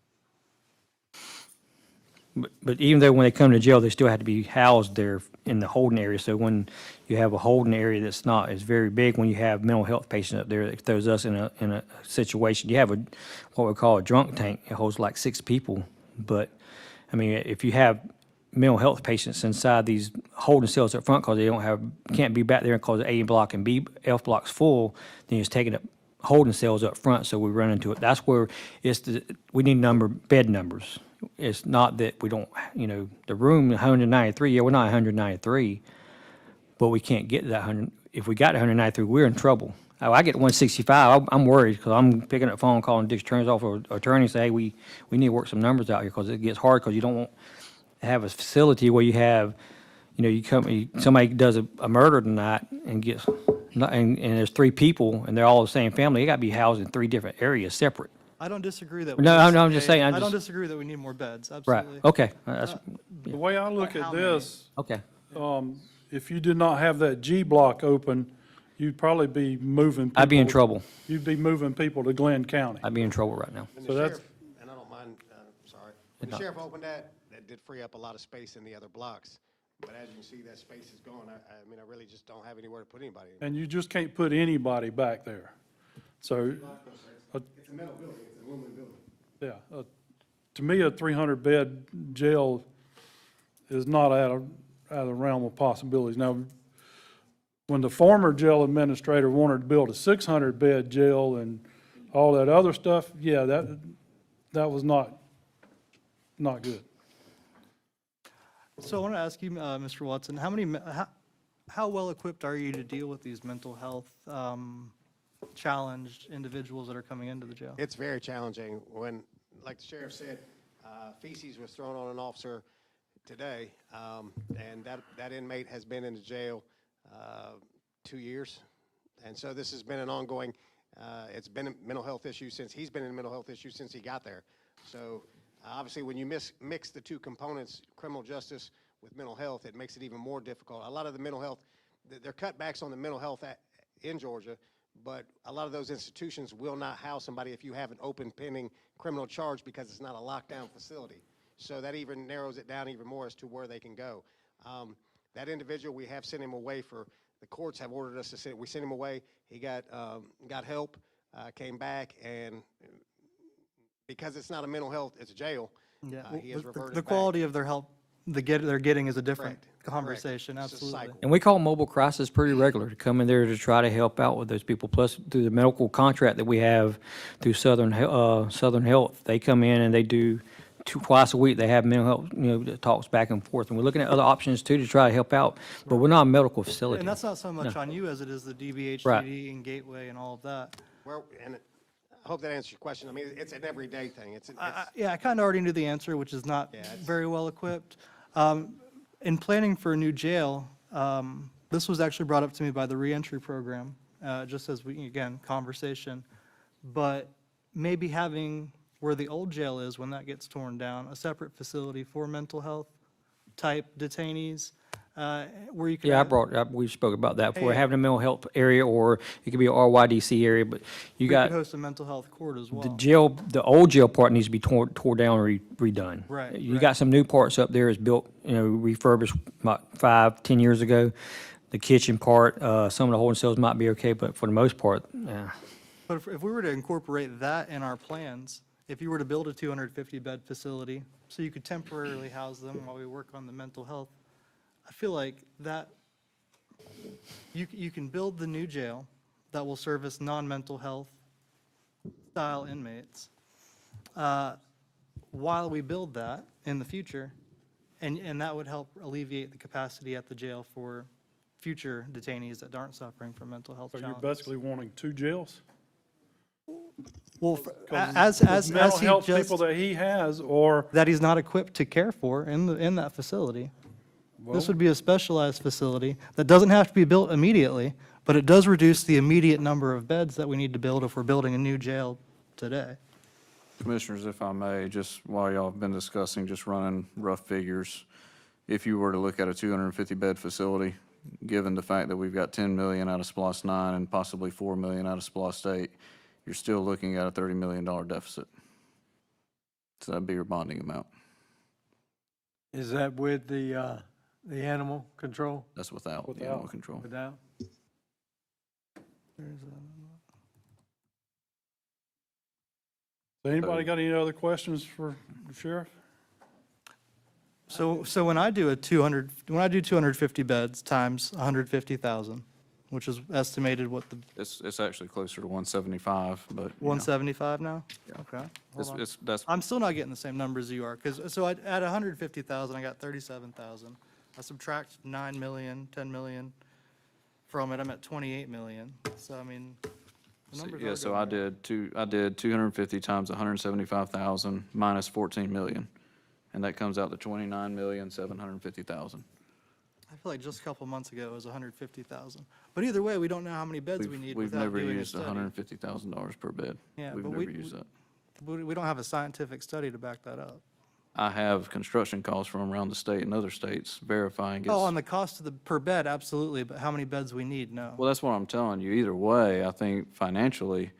But even though when they come to jail, they still have to be housed there in the holding area. So when you have a holding area that's not as very big, when you have mental health patients up there, it throws us in a situation. You have what we call a drunk tank. It holds like 6 people. But, I mean, if you have mental health patients inside these holding cells up front because they can't be back there because the A block and F block's full, then it's taking up holding cells up front, so we run into it. That's where we need bed numbers. It's not that we don't, the room 193, yeah, we're not 193, but we can't get to that 100. If we got to 193, we're in trouble. I get to 165, I'm worried because I'm picking up the phone, calling Dick's Attorney's office or attorney and say, hey, we need to work some numbers out here because it gets hard because you don't want to have a facility where you have, somebody does a murder tonight and and there's 3 people and they're all the same family. They got to be housed in 3 different areas separate. I don't disagree that. we No, need I'm just saying, I I'm don't just- disagree that we need more beds, Right, absolutely. okay, that's, The way I look How at many? this, okay. if you did not have that G block open, you'd probably be moving people. I'd be in trouble. You'd be moving people to Glenn County. I'd be in trouble right now. When So the that's- sheriff, and I don't mind, sorry, when the not- sheriff opened that, that did free up a lot of space in the other blocks. But as you can see, that space is gone. I mean, I really just don't have anywhere to put anybody. And you just can't put anybody back there. So, It's a metal building, it's an aluminum building. yeah, to me, a 300-bed jail is not out of the realm of possibilities. Now, when the former jail administrator wanted to build a 600-bed jail and all that other stuff, yeah, that was not good. So I want to ask you, Mr. Watson, how well-equipped are you to deal with these mental health challenged individuals that are coming into the jail? It's very challenging when, like the sheriff said, feces was thrown on an officer today, and that inmate has been in the jail 2 years. And so this has been an ongoing, it's been a mental health issue since, he's been in a mental health issue since he got there. So obviously, when you mix the two components, criminal justice with mental health, it makes it even more difficult. A lot of the mental health, there are cutbacks on the mental health in Georgia, but a lot of those institutions will not house somebody if you have an open pending criminal charge because it's not a lockdown facility. So that even narrows it down even more as to where they can go. That individual, we have sent him away for, the courts have ordered us to send, we sent him away. He got help, came back, and because it's not a mental health, it's a jail, Yeah, he has reverted the back. quality of their help, they're getting is a different Correct. conversation, Correct. It's a absolutely. cycle. And we call mobile crisis pretty regular to come in there to try to help out with those people. Plus, through the medical contract that we have through Southern Health, they come in and they do twice a week. They have mental health, that talks back and forth. And we're looking at other options too to try to help out. But we're not a medical facility. And that's not so much on you as it is the DBHTD Right. and Gateway and all of that. And I hope that answers your question. I mean, it's an everyday thing. It's Yeah, I kind of already knew the answer, which is not Yeah, it's- very well equipped. In planning for a new jail, this was actually brought up to me by the reentry program, just as we, again, conversation. But maybe having where the old jail is, when that gets torn down, a separate facility for mental health type detainees, where you could. Yeah, have- we spoke about that before, Hey, having a mental health area, or it could be a RYDC area, but you We got could host a mental health court as the well. jail, the old jail part needs to be tore down and redone. Right, You right. got some new parts up there, it's built, refurbished about 5-10 years ago. The kitchen part, some of the holding cells might be okay, but for the most part, But if we were to incorporate that in our plans, if you were to build a 250-bed facility, so you could temporarily house them while we work on the mental health, I feel like that, you can build the new jail that will service non-mental health style inmates while we build that in the future, and that would help alleviate the capacity at the jail for future detainees that aren't suffering from mental health So you're challenges. basically wanting 2 jails? Well, Because as mental he health just, people that he has, or, that he's not equipped to care for in that facility. This would be a specialized facility that doesn't have to be built immediately, but it does reduce the immediate number of beds that we need to build if we're building a new jail today. Commissioners, if I may, just while y'all have been discussing, just running rough figures, if you were to look at a 250-bed facility, given the fact that we've got 10 million out of SPLOST 9 and possibly 4 million out of SPLOST 8, you're still looking at a $30 million deficit. So that'd be your bonding amount. Is that with the animal control That's without the animal Without. control. without? anybody got any other questions for the sheriff? So when I do 250 beds times 150,000, which is estimated what the, It's actually closer to 175, but. you know, 175 now? Okay. It's, hold on. that's, I'm still not getting the same numbers you are, because, so at 150,000, I got 37,000. I subtract 9 million, 10 million from it, I'm at 28 million. So, I mean, the numbers are yeah, so going I up. did 250 times 175,000 minus 14 million. And that comes out to 29,750,000. I feel like just a couple months ago it was 150,000. But either way, we don't know how many beds we need We've without never doing a used study. $150,000 per bed. Yeah, We've but never we- used that. We don't have a scientific study to back that up. I have construction costs from around the state and other states verifying Oh, on it's, the cost of the, per bed, absolutely, but how many beds we need, no. well, that's what I'm telling you. Either way, I think financially,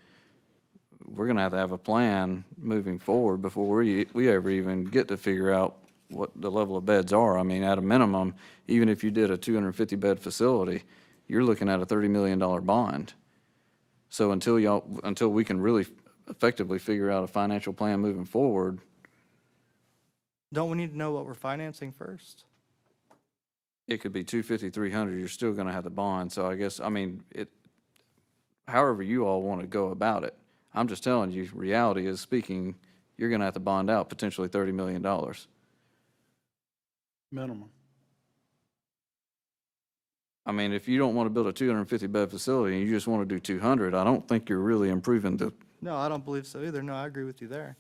we're gonna have a plan moving forward before we ever even get to figure out what the level of beds are. I mean, at a minimum, even if you did a 250-bed facility, you're looking at a $30 million bond. So until we can really effectively figure out a financial plan moving forward, Don't we need to know what we're financing first? it could be 250, 300, you're still gonna have the bond. So I guess, I mean, however you all want to go about it. I'm just telling you, reality is speaking, you're gonna have to bond out potentially $30 million. Minimum. I mean, if you don't want to build a 250-bed facility and you just want to do 200, I don't think you're really improving the, No, I don't believe so either. No, I agree with you there.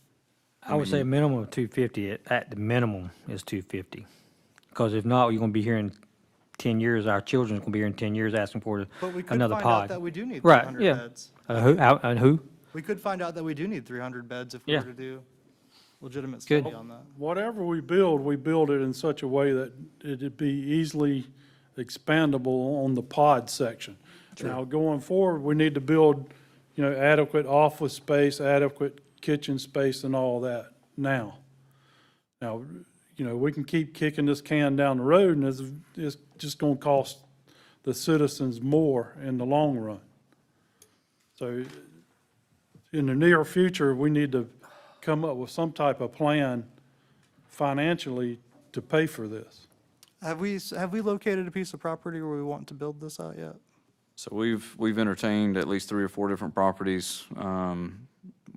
I would say a minimum of 250, at the minimum is 250. Because if not, you're gonna be here in 10 years, our children's gonna be here in 10 years asking for But we could another find out pod. that we do need Right, 300 yeah. beds. Who? We could find out that we do need 300 beds if we Yeah. were to do legitimate Good. study on that. Whatever we build it in such a way that it'd be easily expandable on the pod section. Now, going forward, we need to build, adequate office space, adequate kitchen space and all that now. Now, we can keep kicking this can down the road and it's just gonna cost the citizens more in the long run. So in the near future, we need to come up with some type of plan financially to pay for this. Have we located a piece of property where we want to build this out yet? so we've entertained at least 3 or 4 different properties.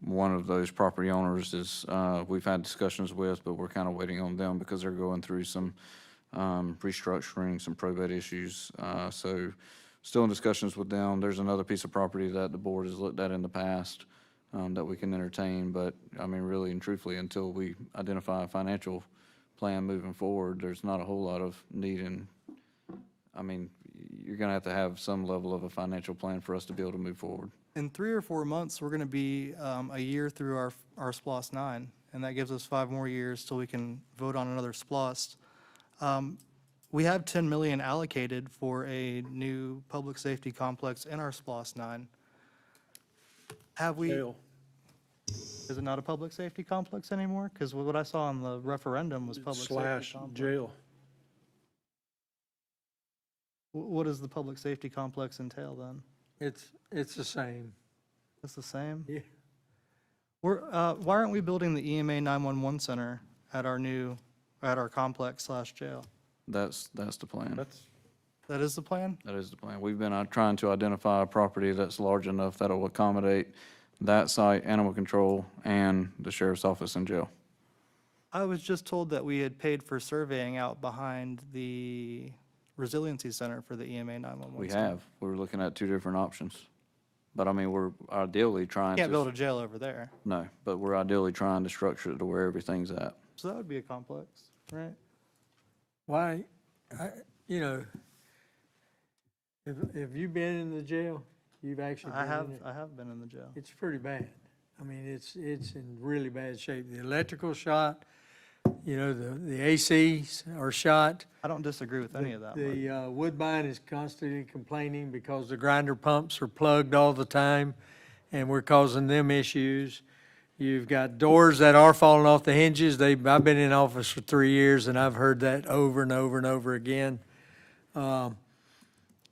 One of those property owners is, we've had discussions with, but we're kind of waiting on them because they're going through some restructuring, some probate issues. So still in discussions with them. There's another piece of property that the board has looked at in the past that we can entertain. But, I mean, really and truthfully, until we identify a financial plan moving forward, there's not a whole lot of need in, I mean, you're going to have some level of a financial plan for us to be able to move forward. In 3 or 4 months, we're going to be a year through our SPLOST 9, and that gives us 5 more years till we can vote on another SPLOST. We have 10 million allocated for a new public safety complex in our SPLOST 9. Have we, Jail. is it not a public safety complex anymore? Because what I saw on the referendum was public safety Slash complex. jail. What does the public safety complex entail then? It's the same. It's the same? Yeah. Why aren't we building the EMA 911 center at our complex/jail? That's the plan. That is the plan? That is the plan. We've been trying to identify a property that's large enough that will accommodate that site, animal control, and the sheriff's office and jail. I was just told that we had paid for surveying out behind the resiliency center for the EMA 911 We center. have. We're looking at 2 different options. But I mean, we're ideally trying to. Can't build a jail over there, No, but we're ideally trying to structure it to where everything's at. so that would be a complex, right? Why, have you been in the jail? You've actually been in it? I have been in the jail. It's pretty bad. I mean, it's in really bad shape. The electrical shot, the ACs are shot. I don't disagree with any of that. Mark. The Woodbine is constantly complaining because the grinder pumps are plugged all the time, and we're causing them issues. You've got doors that are falling off the hinges. I've been in office for 3 years, and I've heard that over and over and over again.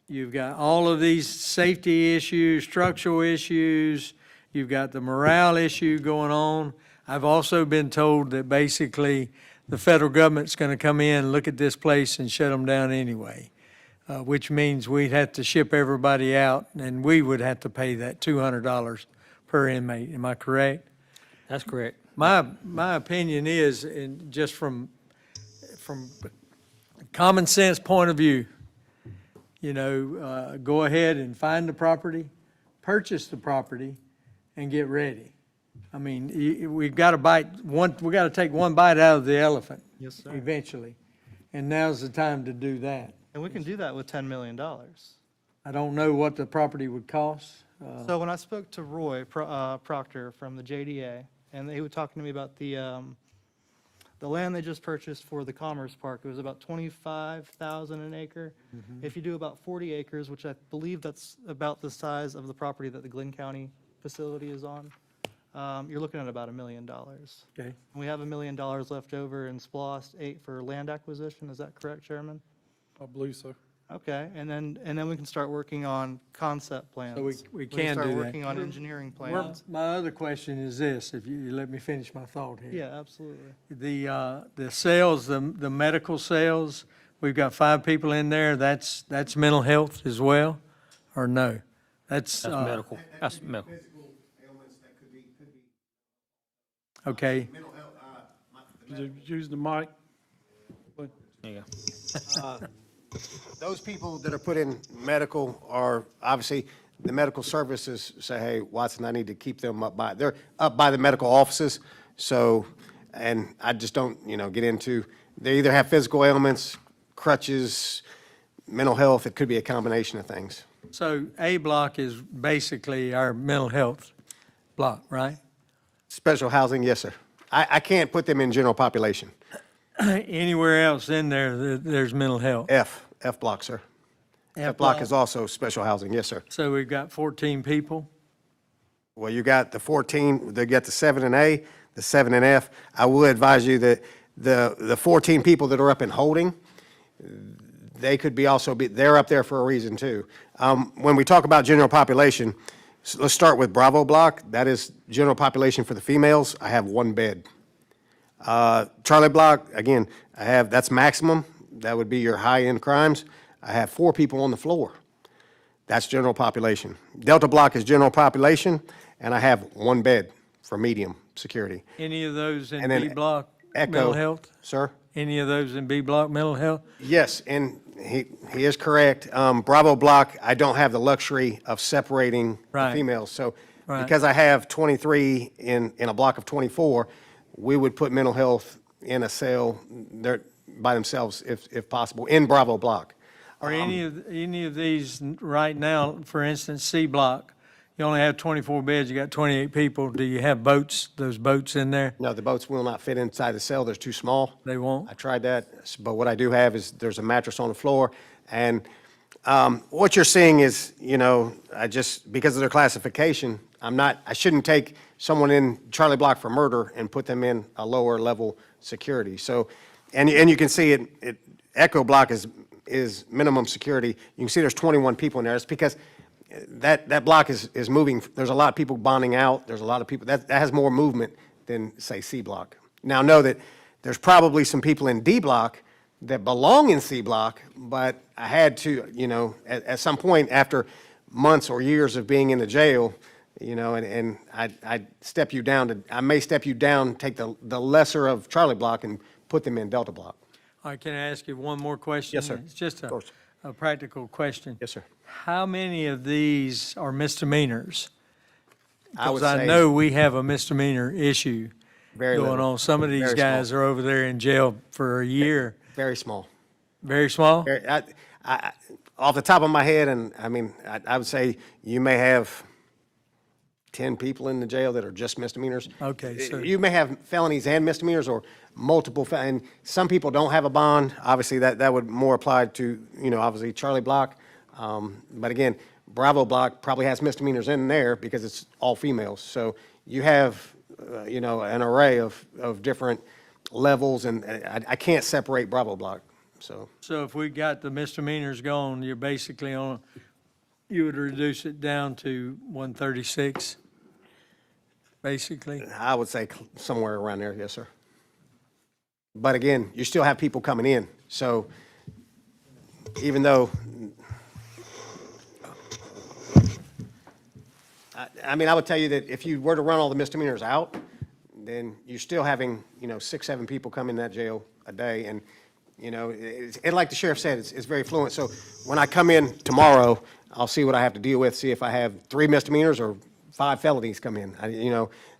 You've got all of these safety issues, structural issues. You've got the morale issue going on. I've also been told that basically the federal government's going to come in, look at this place, and shut them down anyway, which means we'd have to ship everybody out, and we would have to pay that $200 per inmate. Am I correct? That's correct. My opinion is, and just from a common sense point of view, go ahead and find the property, purchase the property, and get ready. I mean, we've got to take one bite out of the elephant. Yes, sir. Eventually, and now's the time to do that. And we can do that with $10 million. I don't know what the property would cost. So when I spoke to Roy Proctor from the JDA, and they were talking to me about the land they just purchased for the Commerce Park. It was about 25,000 an acre. If you do about 40 acres, which I believe that's about the size of the property that the Glenn County facility is on, you're looking at about $1 million. Okay. We have $1 million left over in SPOS 8 for land acquisition. Is that correct, Chairman? I believe so. Okay, and then we can start working on concept plans. So we can start do that. working on engineering plans. My other question is this, if you let me finish my thought here. Yeah, absolutely. The sales, the medical sales, we've got 5 people in there, that's mental health as well, or no? That's, That's medical, that's medical. Physical ailments that could be okay, mental health, Use the mic. There you go. those people that are put in medical are, obviously, the medical services say, hey, Watson, I need to keep them they're up by the medical offices. So, and I just don't, get into, they either have physical ailments, crutches, mental health. It could be a combination of things. so A block is basically our mental health block, right? Special housing, yes, sir. I can't put them in general population. Anywhere else in there, there's mental health. F block, sir. F block is also special housing, yes, sir. So we've got 14 people. Well, you got the 14, they got the 7 in A, the 7 in F. I will advise you that the 14 people that are up in holding, they could be they're up there for a reason too. When we talk about general population, let's start with Bravo block. That is general population for the females. I have 1 bed. Charlie block, again, that's maximum. That would be your high-end crimes. I have 4 people on the floor. That's general population. Delta block is general population, and I have 1 bed for medium security. Any of those in And then B block, Echo. mental health? Sir? Any of those in B block, mental health? Yes, and he is correct. Bravo block, I don't have the luxury of separating the Right. females. So Right. because I have 23 in a block of 24, we would put mental health in a cell there by themselves if possible, in Bravo block. Are any of these right now, for instance, C block, you only have 24 beds, you got 28 people, do you have boats, those boats in there? No, the boats will not fit inside the cell. They're too small. They won't? I tried that, but what I do have is there's a mattress on the floor. And what you're seeing is, because of their classification, I shouldn't take someone in Charlie block for murder and put them in a lower level security. So, and you can see it Echo block is minimum security. You can see there's 21 people in there. It's because that block is moving. There's a lot of people bonding out. There's a lot of people, that has more movement than, say, C block. Now, know that there's probably some people in D block that belong in C block, but I had to, at some point after months or years of being in the jail, and I step you down I may step you down, take the lesser of Charlie block and put them in Delta block. All right, can I ask you one more question? Yes, sir. It's just Of course. a practical question. Yes, sir. How many of these are misdemeanors? I would Because I say know we have a misdemeanor issue very going little. on. Some of these Very guys small. are over there in jail for a year. Very small. Very small? Off the top of my head, and I would say you may have 10 people in the jail that are just misdemeanors. Okay, so- You may have felonies and misdemeanors or multiple, and some people don't have a bond. Obviously, that would more apply to, obviously Charlie block. But again, Bravo block probably has misdemeanors in there because it's all females. So you have, an array of different levels, and I can't separate Bravo block, so. So if we got the misdemeanors gone, you're basically you would reduce it down to 136, basically? I would say somewhere around there, yes, sir. But again, you still have people coming in, so even though, I would tell you that if you were to run all the misdemeanors out, then you're still having, 6, 7 people come in that jail a day, and, and like the sheriff said, it's very fluent. So when I come in tomorrow, I'll see what I have to deal with, see if I have 3 misdemeanors or 5 felonies come in.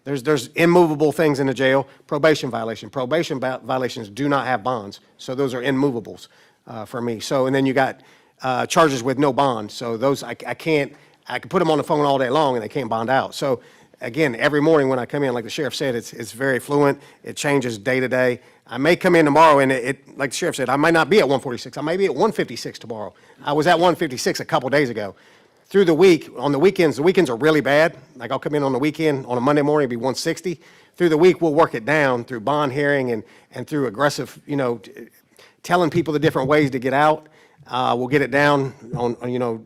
There's immovable things in the jail. Probation violation. Probation violations do not have bonds, so those are immovables for me. So, and then you got charges with no bond. So those I can put them on the phone all day long and they can't bond out. So again, every morning when I come in, like the sheriff said, it's very fluent. It changes day to day. I may come in tomorrow and like the sheriff said, I might not be at 146. I may be at 156 tomorrow. I was at 156 a couple days ago. Through the week, on the weekends are really bad. Like I'll come in on the weekend, on a Monday morning, it'll be 160. Through the week, we'll work it down through bond hearing and through aggressive, telling people the different ways to get out. We'll get it down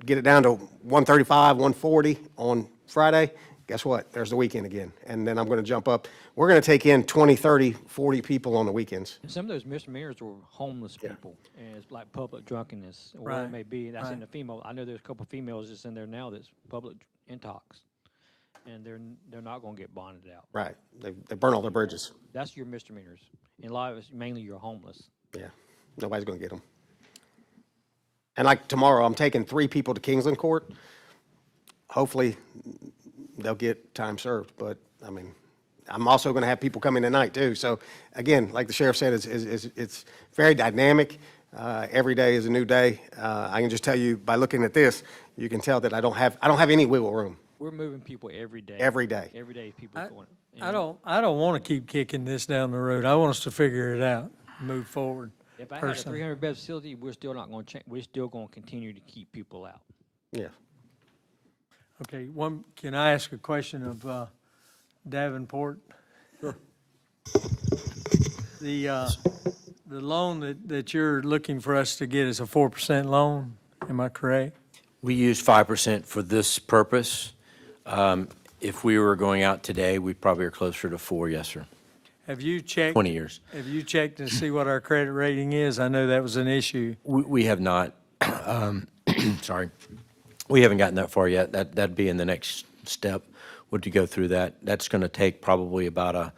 get it down to 135, 140 on Friday. Guess what? There's the weekend again. And then I'm going to jump up. We're going to take in 20, 30, 40 people on the weekends. Some of those misdemeanors were homeless people, and it's like public drunkenness, or whatever it Right, may be. That's in right. the female. I know there's a couple of females that's in there now that's public intox, and they're not gonna get bonded out. Right. They burn all their bridges. That's your misdemeanors. And a lot of it's mainly you're homeless. Yeah. Nobody's going to get them. And like tomorrow, I'm taking 3 people to Kingsland Court. Hopefully, they'll get time served. But, I mean, I'm also going to have people come in tonight, too. So, again, like the sheriff said, it's very dynamic. Every day is a new day. I can just tell you, by looking at this, you can tell that I don't have any wiggle room. We're moving people every day. Every day. Every day, people going. I don't want to keep kicking this down the road. I want us to figure it out, move forward. If I had a personally. 300-bed facility, we're still not gonna change. We're still gonna continue to keep people out. Yeah. Okay, can I ask a question of Davenport? Sure. The loan that you're looking for us to get is a 4% loan, am I correct? We use 5% for this purpose. If we were going out today, we probably are closer to 4, yes, sir. Have you checked? 20 years. Have you checked to see what our credit rating is? I know that was an issue. We have not, sorry, we haven't gotten that far yet. That'd be in the next step, would to go through that. That's going to take probably about a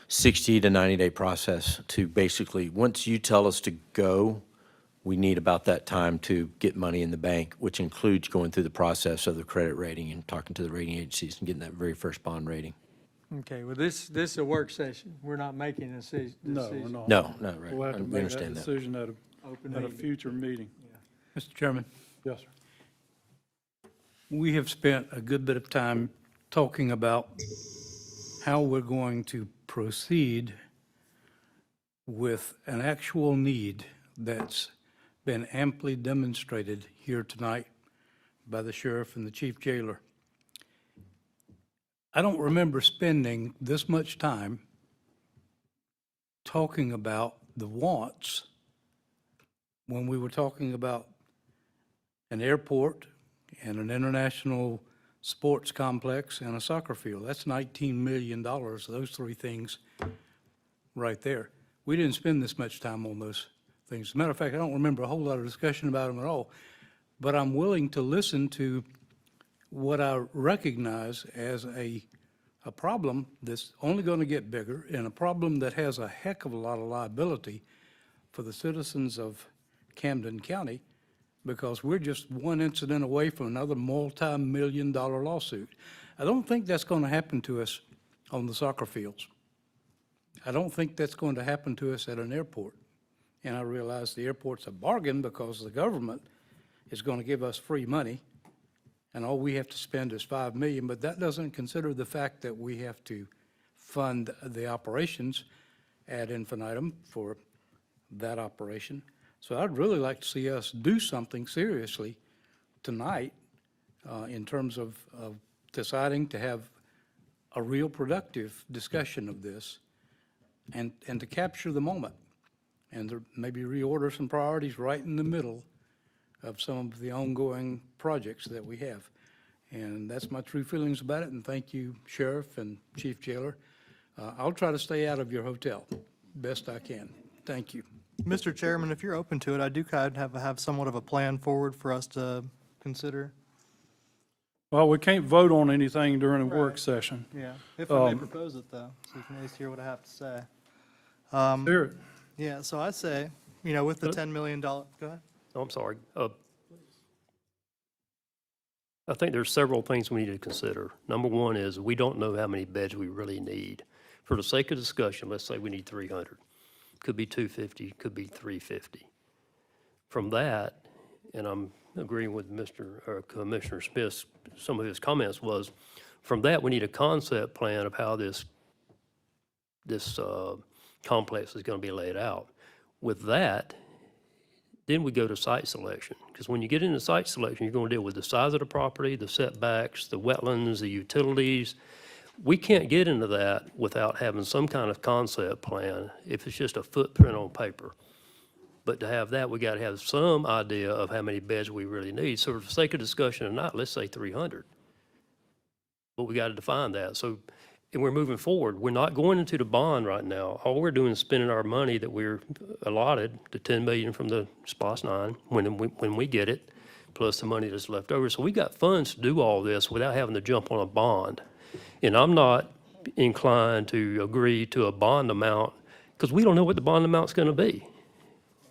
60 to 90-day process to basically, once you tell us to go, we need about that time to get money in the bank, which includes going through the process of the credit rating and talking to the rating agencies and getting that very first bond rating. Okay, well, this is a work session. We're not making a decision. No, we're not. No, no, right. We'll have to We make that understand that. decision at Open a meeting. future meeting. Mr. Chairman, Yes, sir. we have spent a good bit of time talking about how we're going to proceed with an actual need that's been amply demonstrated here tonight by the sheriff and the chief jailer. I don't remember spending this much time talking about the wants when we were talking about an airport and an international sports complex and a soccer field. That's $19 million, those 3 things right there. We didn't spend this much time on those things. As a matter of fact, I don't remember a whole lot of discussion about them at all, but I'm willing to listen to what I recognize as a problem that's only going to get bigger and a problem that has a heck of a lot of liability for the citizens of Camden County, because we're just one incident away from another multi-million-dollar lawsuit. I don't think that's going to happen to us on the soccer fields. I don't think that's going to happen to us at an airport. And I realize the airport's a bargain because the government is going to give us free money, and all we have to spend is $5 million, but that doesn't consider the fact that we have to fund the operations ad infinitum for that operation. So I'd really like to see us do something seriously tonight in terms of deciding to have a real productive discussion of this and to capture the moment and to maybe reorder some priorities right in the middle of some of the ongoing projects that we have. And that's my true feelings about it, and thank you, Sheriff and Chief Jailer. I'll try to stay out of your hotel best I can. Thank you. Mr. Chairman, if you're open to it, I do kind of have somewhat of a plan forward for us to consider. Well, we can't vote on anything during a work session. Yeah. If I may propose it, though, so you can at least hear what I have to say. Hear it. Yeah, so I say, with the $10 million, go ahead. Oh, I'm sorry. I think there's several things we need to consider. Number one is we don't know how many beds we really need. For the sake of discussion, let's say we need 300. Could be 250, could be 350. From that, and I'm agreeing with Commissioner Smith's, some of his comments was, From that, we need a concept plan of how this complex is going to be laid out. With that, then we go to site selection, because when you get into site selection, you're going to deal with the size of the property, the setbacks, the wetlands, the utilities. We can't get into that without having some kind of concept plan if it's just a footprint on paper. But to have that, we got to have some idea of how many beds we really need. So for the sake of discussion tonight, let's say 300. But we got to define that. So, and we're moving forward. We're not going into the bond right now. All we're doing is spending our money that we're allotted, the 10 million from the SPOS 9, when we get it, plus the money that's left over. So we got funds to do all this without having to jump on a bond. And I'm not inclined to agree to a bond amount because we don't know what the bond amount's going to be.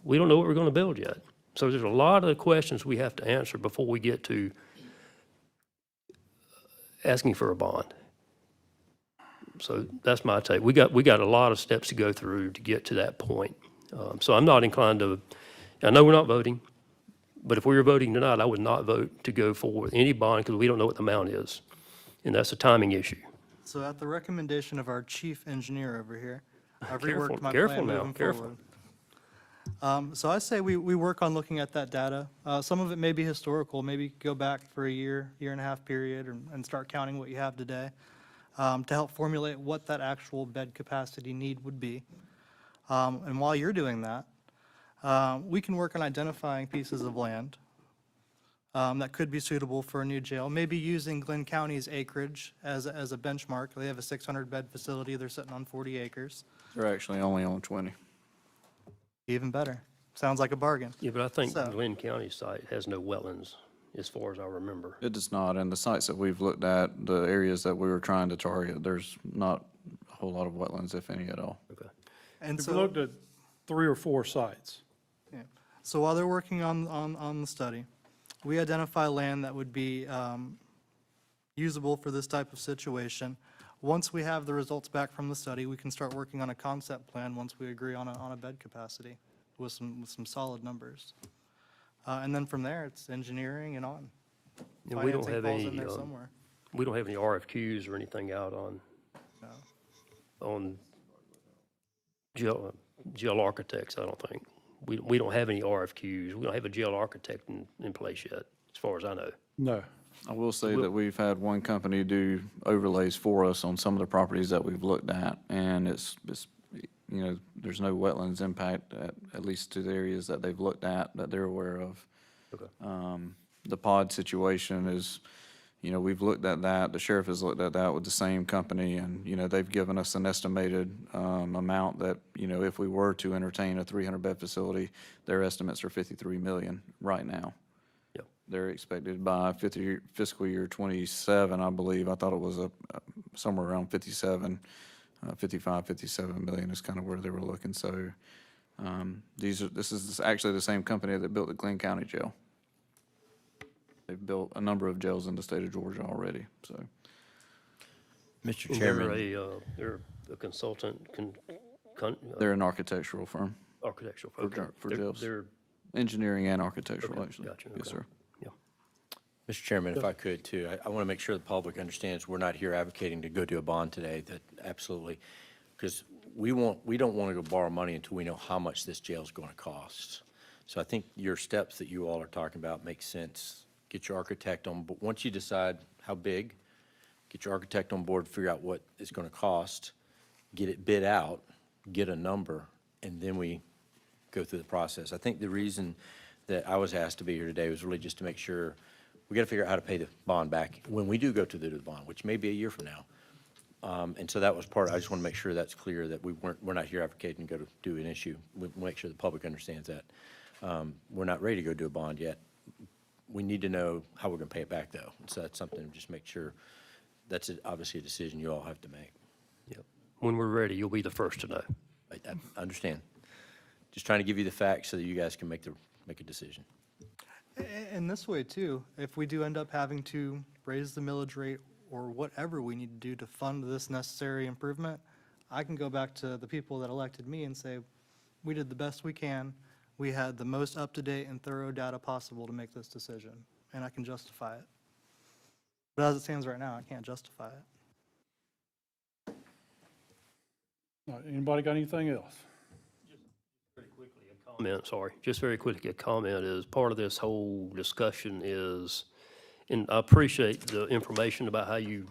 We don't know what we're going to build yet. So there's a lot of questions we have to answer before we get to asking for a bond. So that's my take. We got a lot of steps to go through to get to that point. So I'm not inclined to, I know we're not voting, but if we were voting tonight, I would not vote to go forward with any bond because we don't know what the amount is. And that's a timing issue. So at the recommendation of our chief engineer over here, I've Careful- reworked my careful plan now, moving careful. forward. So I say we work on looking at that data. Some of it may be historical, maybe go back for a year and a half period and start counting what you have today to help formulate what that actual bed capacity need would be. And while you're doing that, we can work on identifying pieces of land that could be suitable for a new jail, maybe using Glenn County's acreage as a benchmark. They have a 600-bed facility. They're sitting on 40 acres. They're actually only on 20. Even better. Sounds like a bargain. Yeah, but I think So- Glenn County site has no wetlands, as far as I remember. It does not, and the sites that we've looked at, the areas that we were trying to target, there's not a whole lot of wetlands, if any at all. Okay. And If we so, looked at 3 or 4 sites, yeah. So while they're working on the study, we identify land that would be usable for this type of situation. Once we have the results back from the study, we can start working on a concept plan once we agree on a bed capacity with some solid numbers. And then from there, it's engineering and on. And we don't Financing have falls any, in there somewhere. we don't have any RFQs or anything out on jail architects, I don't think. We don't have any RFQs. We don't have a jail architect in place yet, as far as I know. no. I will say that we've had one company do overlays for us on some of the properties that we've looked at, and it's you know, there's no wetlands impact, at least to the areas that they've looked at, that they're aware of. Okay. The pod situation is, you know, we've looked at that, the sheriff has looked at that with the same company, and, you know, they've given us an estimated amount that, you know, if we were to entertain a 300-bed facility, their estimates are 53 million right now. Yep. They're expected by fiscal year 27, I believe. I thought it was somewhere around 55, 57 million is kind of where they were looking. So this is actually the same company that built the Glenn County Jail. They've built a number of jails in the state of Georgia already, so. Mr. And Chairman, they're a consultant, They're an architectural firm, architectural. For Okay. for They're- jails. They're, engineering and architectural, Okay, actually. gotcha, Yes, okay. sir. yeah. Mr. Chairman, if I could too, I want to make sure the public understands we're not here advocating to go do a bond today, that absolutely, because we don't want to go borrow money until we know how much this jail is going to cost. So I think your steps that you all are talking about make sense. Get your architect on, but once you decide how big, get your architect on board, figure out what it's going to cost, get it bid out, get a number, and then we go through the process. I think the reason that I was asked to be here today was really just to make sure we got to figure out how to pay the bond back when we do go to the bond, which may be a year from now. And so that was part, I just want to make sure that's clear that we're not here advocating to go to do an issue. We make sure the public understands that. We're not ready to go do a bond yet. We need to know how we're going to pay it back though. So that's something to just make sure, that's obviously a decision you all have to make. Yep. When we're ready, you'll be the first to know. I understand. Just trying to give you the facts so that you guys can make a decision. And this way too, if we do end up having to raise the millage rate or whatever we need to do to fund this necessary improvement, I can go back to the people that elected me and say, we did the best we can. We had the most up-to-date and thorough data possible to make this decision, and I can justify it. But as it stands right now, I can't justify it. All right, anybody got anything else? Comment, sorry, just very quickly, a comment is, part of this whole discussion is, and I appreciate the information about how you,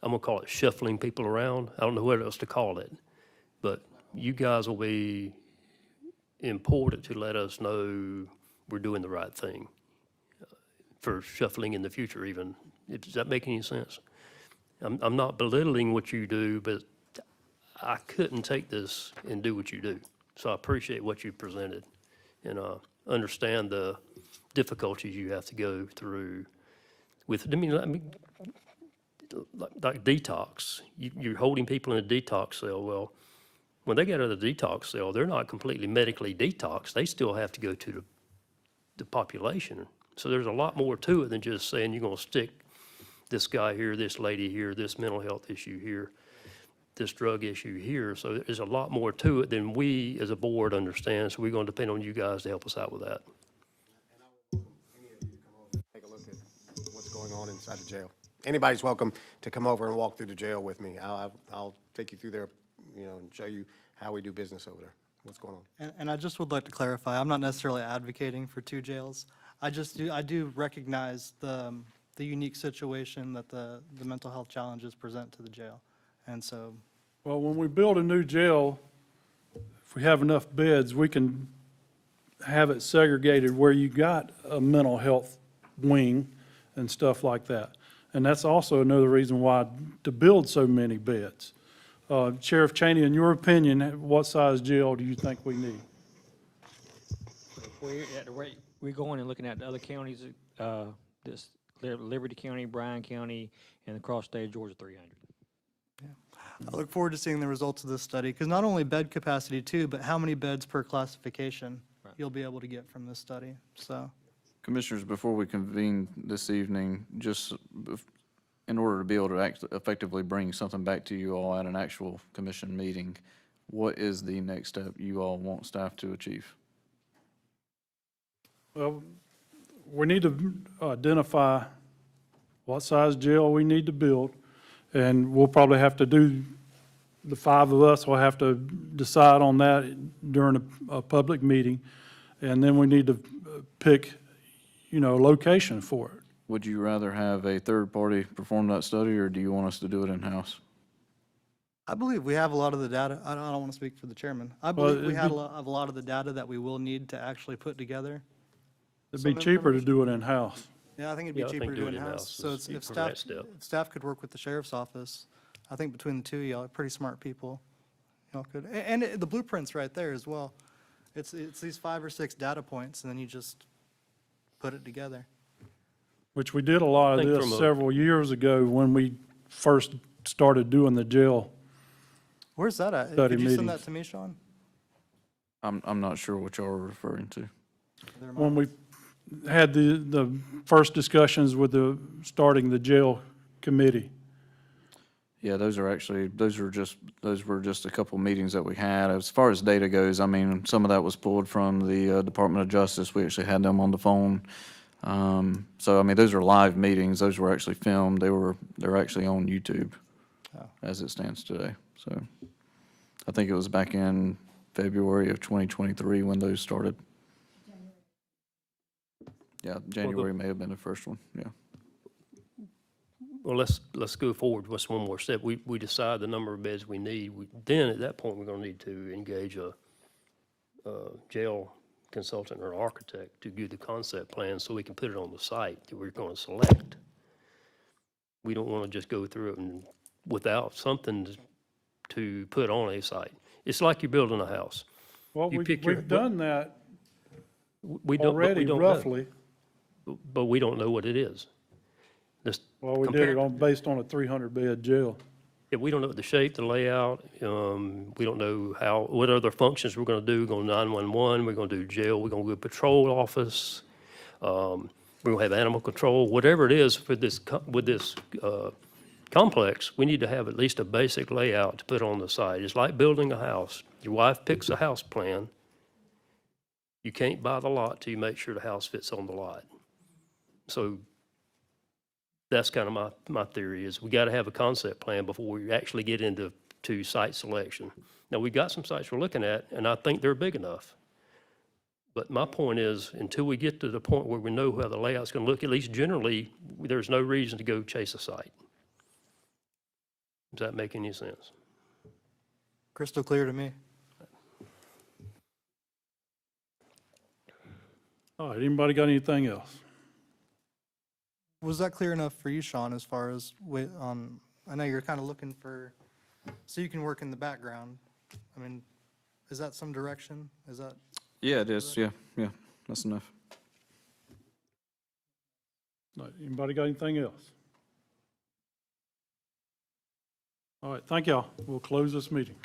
I'm gonna call it shuffling people around. I don't know what else to call it. But you guys will be important to let us know we're doing the right thing for shuffling in the future even. Does that make any sense? I'm not belittling what you do, but I couldn't take this and do what you do. So I appreciate what you presented and understand the difficulties you have to go through with, like detox. You're holding people in a detox cell. Well, when they get out of the detox cell, they're not completely medically detoxed. They still have to go to the population. So there's a lot more to it than just saying you're going to stick this guy here, this lady here, this mental health issue here, this drug issue here. So there's a lot more to it than we as a board understand. So we're going to depend on you guys to help us out with that. Take a look at what's going on inside the jail. Anybody's welcome to come over and walk through the jail with me. I'll take you through there, and show you how we do business over there, what's going on. And I just would like to clarify, I'm not necessarily advocating for 2 jails. I do recognize the unique situation that the mental health challenges present to the jail. And so, Well, when we build a new jail, if we have enough beds, we can have it segregated where you got a mental health wing and stuff like that. And that's also another reason why to build so many beds. Sheriff Cheney, in your opinion, what size jail do you think we need? We're at the rate, we're going and looking at the other counties, this Liberty County, Bryan County, and across state of Georgia, 300. I look forward to seeing the results of this study, because not only bed capacity too, but how many beds per classification you'll be able to get from this study, so. Commissioners, before we convene this evening, just in order to be able to effectively bring something back to you all at an actual commission meeting, what is the next step you all want staff to achieve? Well, we need to identify what size jail we need to build, and we'll probably have to do, the 5 of us will have to decide on that during a public meeting, and then we need to pick, a location for it. Would you rather have a third party perform that study, or do you want us to do it in-house? I believe we have a lot of the data. I don't want to speak for the chairman. I Well, believe we it'd have be- a lot of the data that we will need to actually put together. It'd be Some cheaper to do it in-house. Yeah, I think it'd Yeah, be I cheaper think to do it doing it in-house. in-house So is if for that staff, step. if staff could work with the sheriff's office, I think between the 2 of y'all, pretty smart people, y'all could. And the blueprint's right there as well. It's these 5 or 6 data points, and then you just put it together. Which we did a lot of think this from a- several years ago when we first started doing the jail. Where's that at? Study Could you send that meetings. to me, Sean? I'm not sure what y'all are referring to. They're When mine. we had the first discussions with starting the jail committee. Yeah, those were just a couple meetings that we had. As far as data goes, some of that was pulled from the Department of Justice. We actually had them on the phone. So, those are live meetings. Those were actually filmed. They're actually on YouTube as it stands today. So I think it was back in February of 2023 when those started. Yeah, January may have been the first one, yeah. Well, let's go forward. What's one more step? We decide the number of beds we need. Then at that point, we're going to need to engage a jail consultant or architect to do the concept plan so we can put it on the site that we're going to select. We don't want to just go through it and without something to put on a site. It's like you're building a house. Well, You pick your- we've done that We don't, but already we don't know. roughly. But we don't know what it is. Just Well, we did compare- it based on a 300-bed jail. Yeah, we don't know the shape, the layout, we don't know what other functions we're gonna do, we're going to 911, we're gonna do jail, we're gonna do a patrol office, we're gonna have animal control, whatever it is for this, with this, complex, we need to have at least a basic layout to put on the site. It's like building a house. Your wife picks a house plan. You can't buy the lot till you make sure the house fits on the lot. So That's kind of my theory is we got to have a concept plan before we actually get into site selection. Now, we've got some sites we're looking at, and I think they're big enough. But my point is, until we get to the point where we know how the layout's going to look, at least generally, there's no reason to go chase a site. Does that make any sense? Crystal clear to me. All right, anybody got anything else? Was that clear enough for you, Sean, as far as, I know you're kind of looking for, so you can work in the background. I mean, is that some direction? Is that? Yeah, it is, yeah, that's enough. All right, anybody got anything else? All right, thank y'all. We'll close this meeting.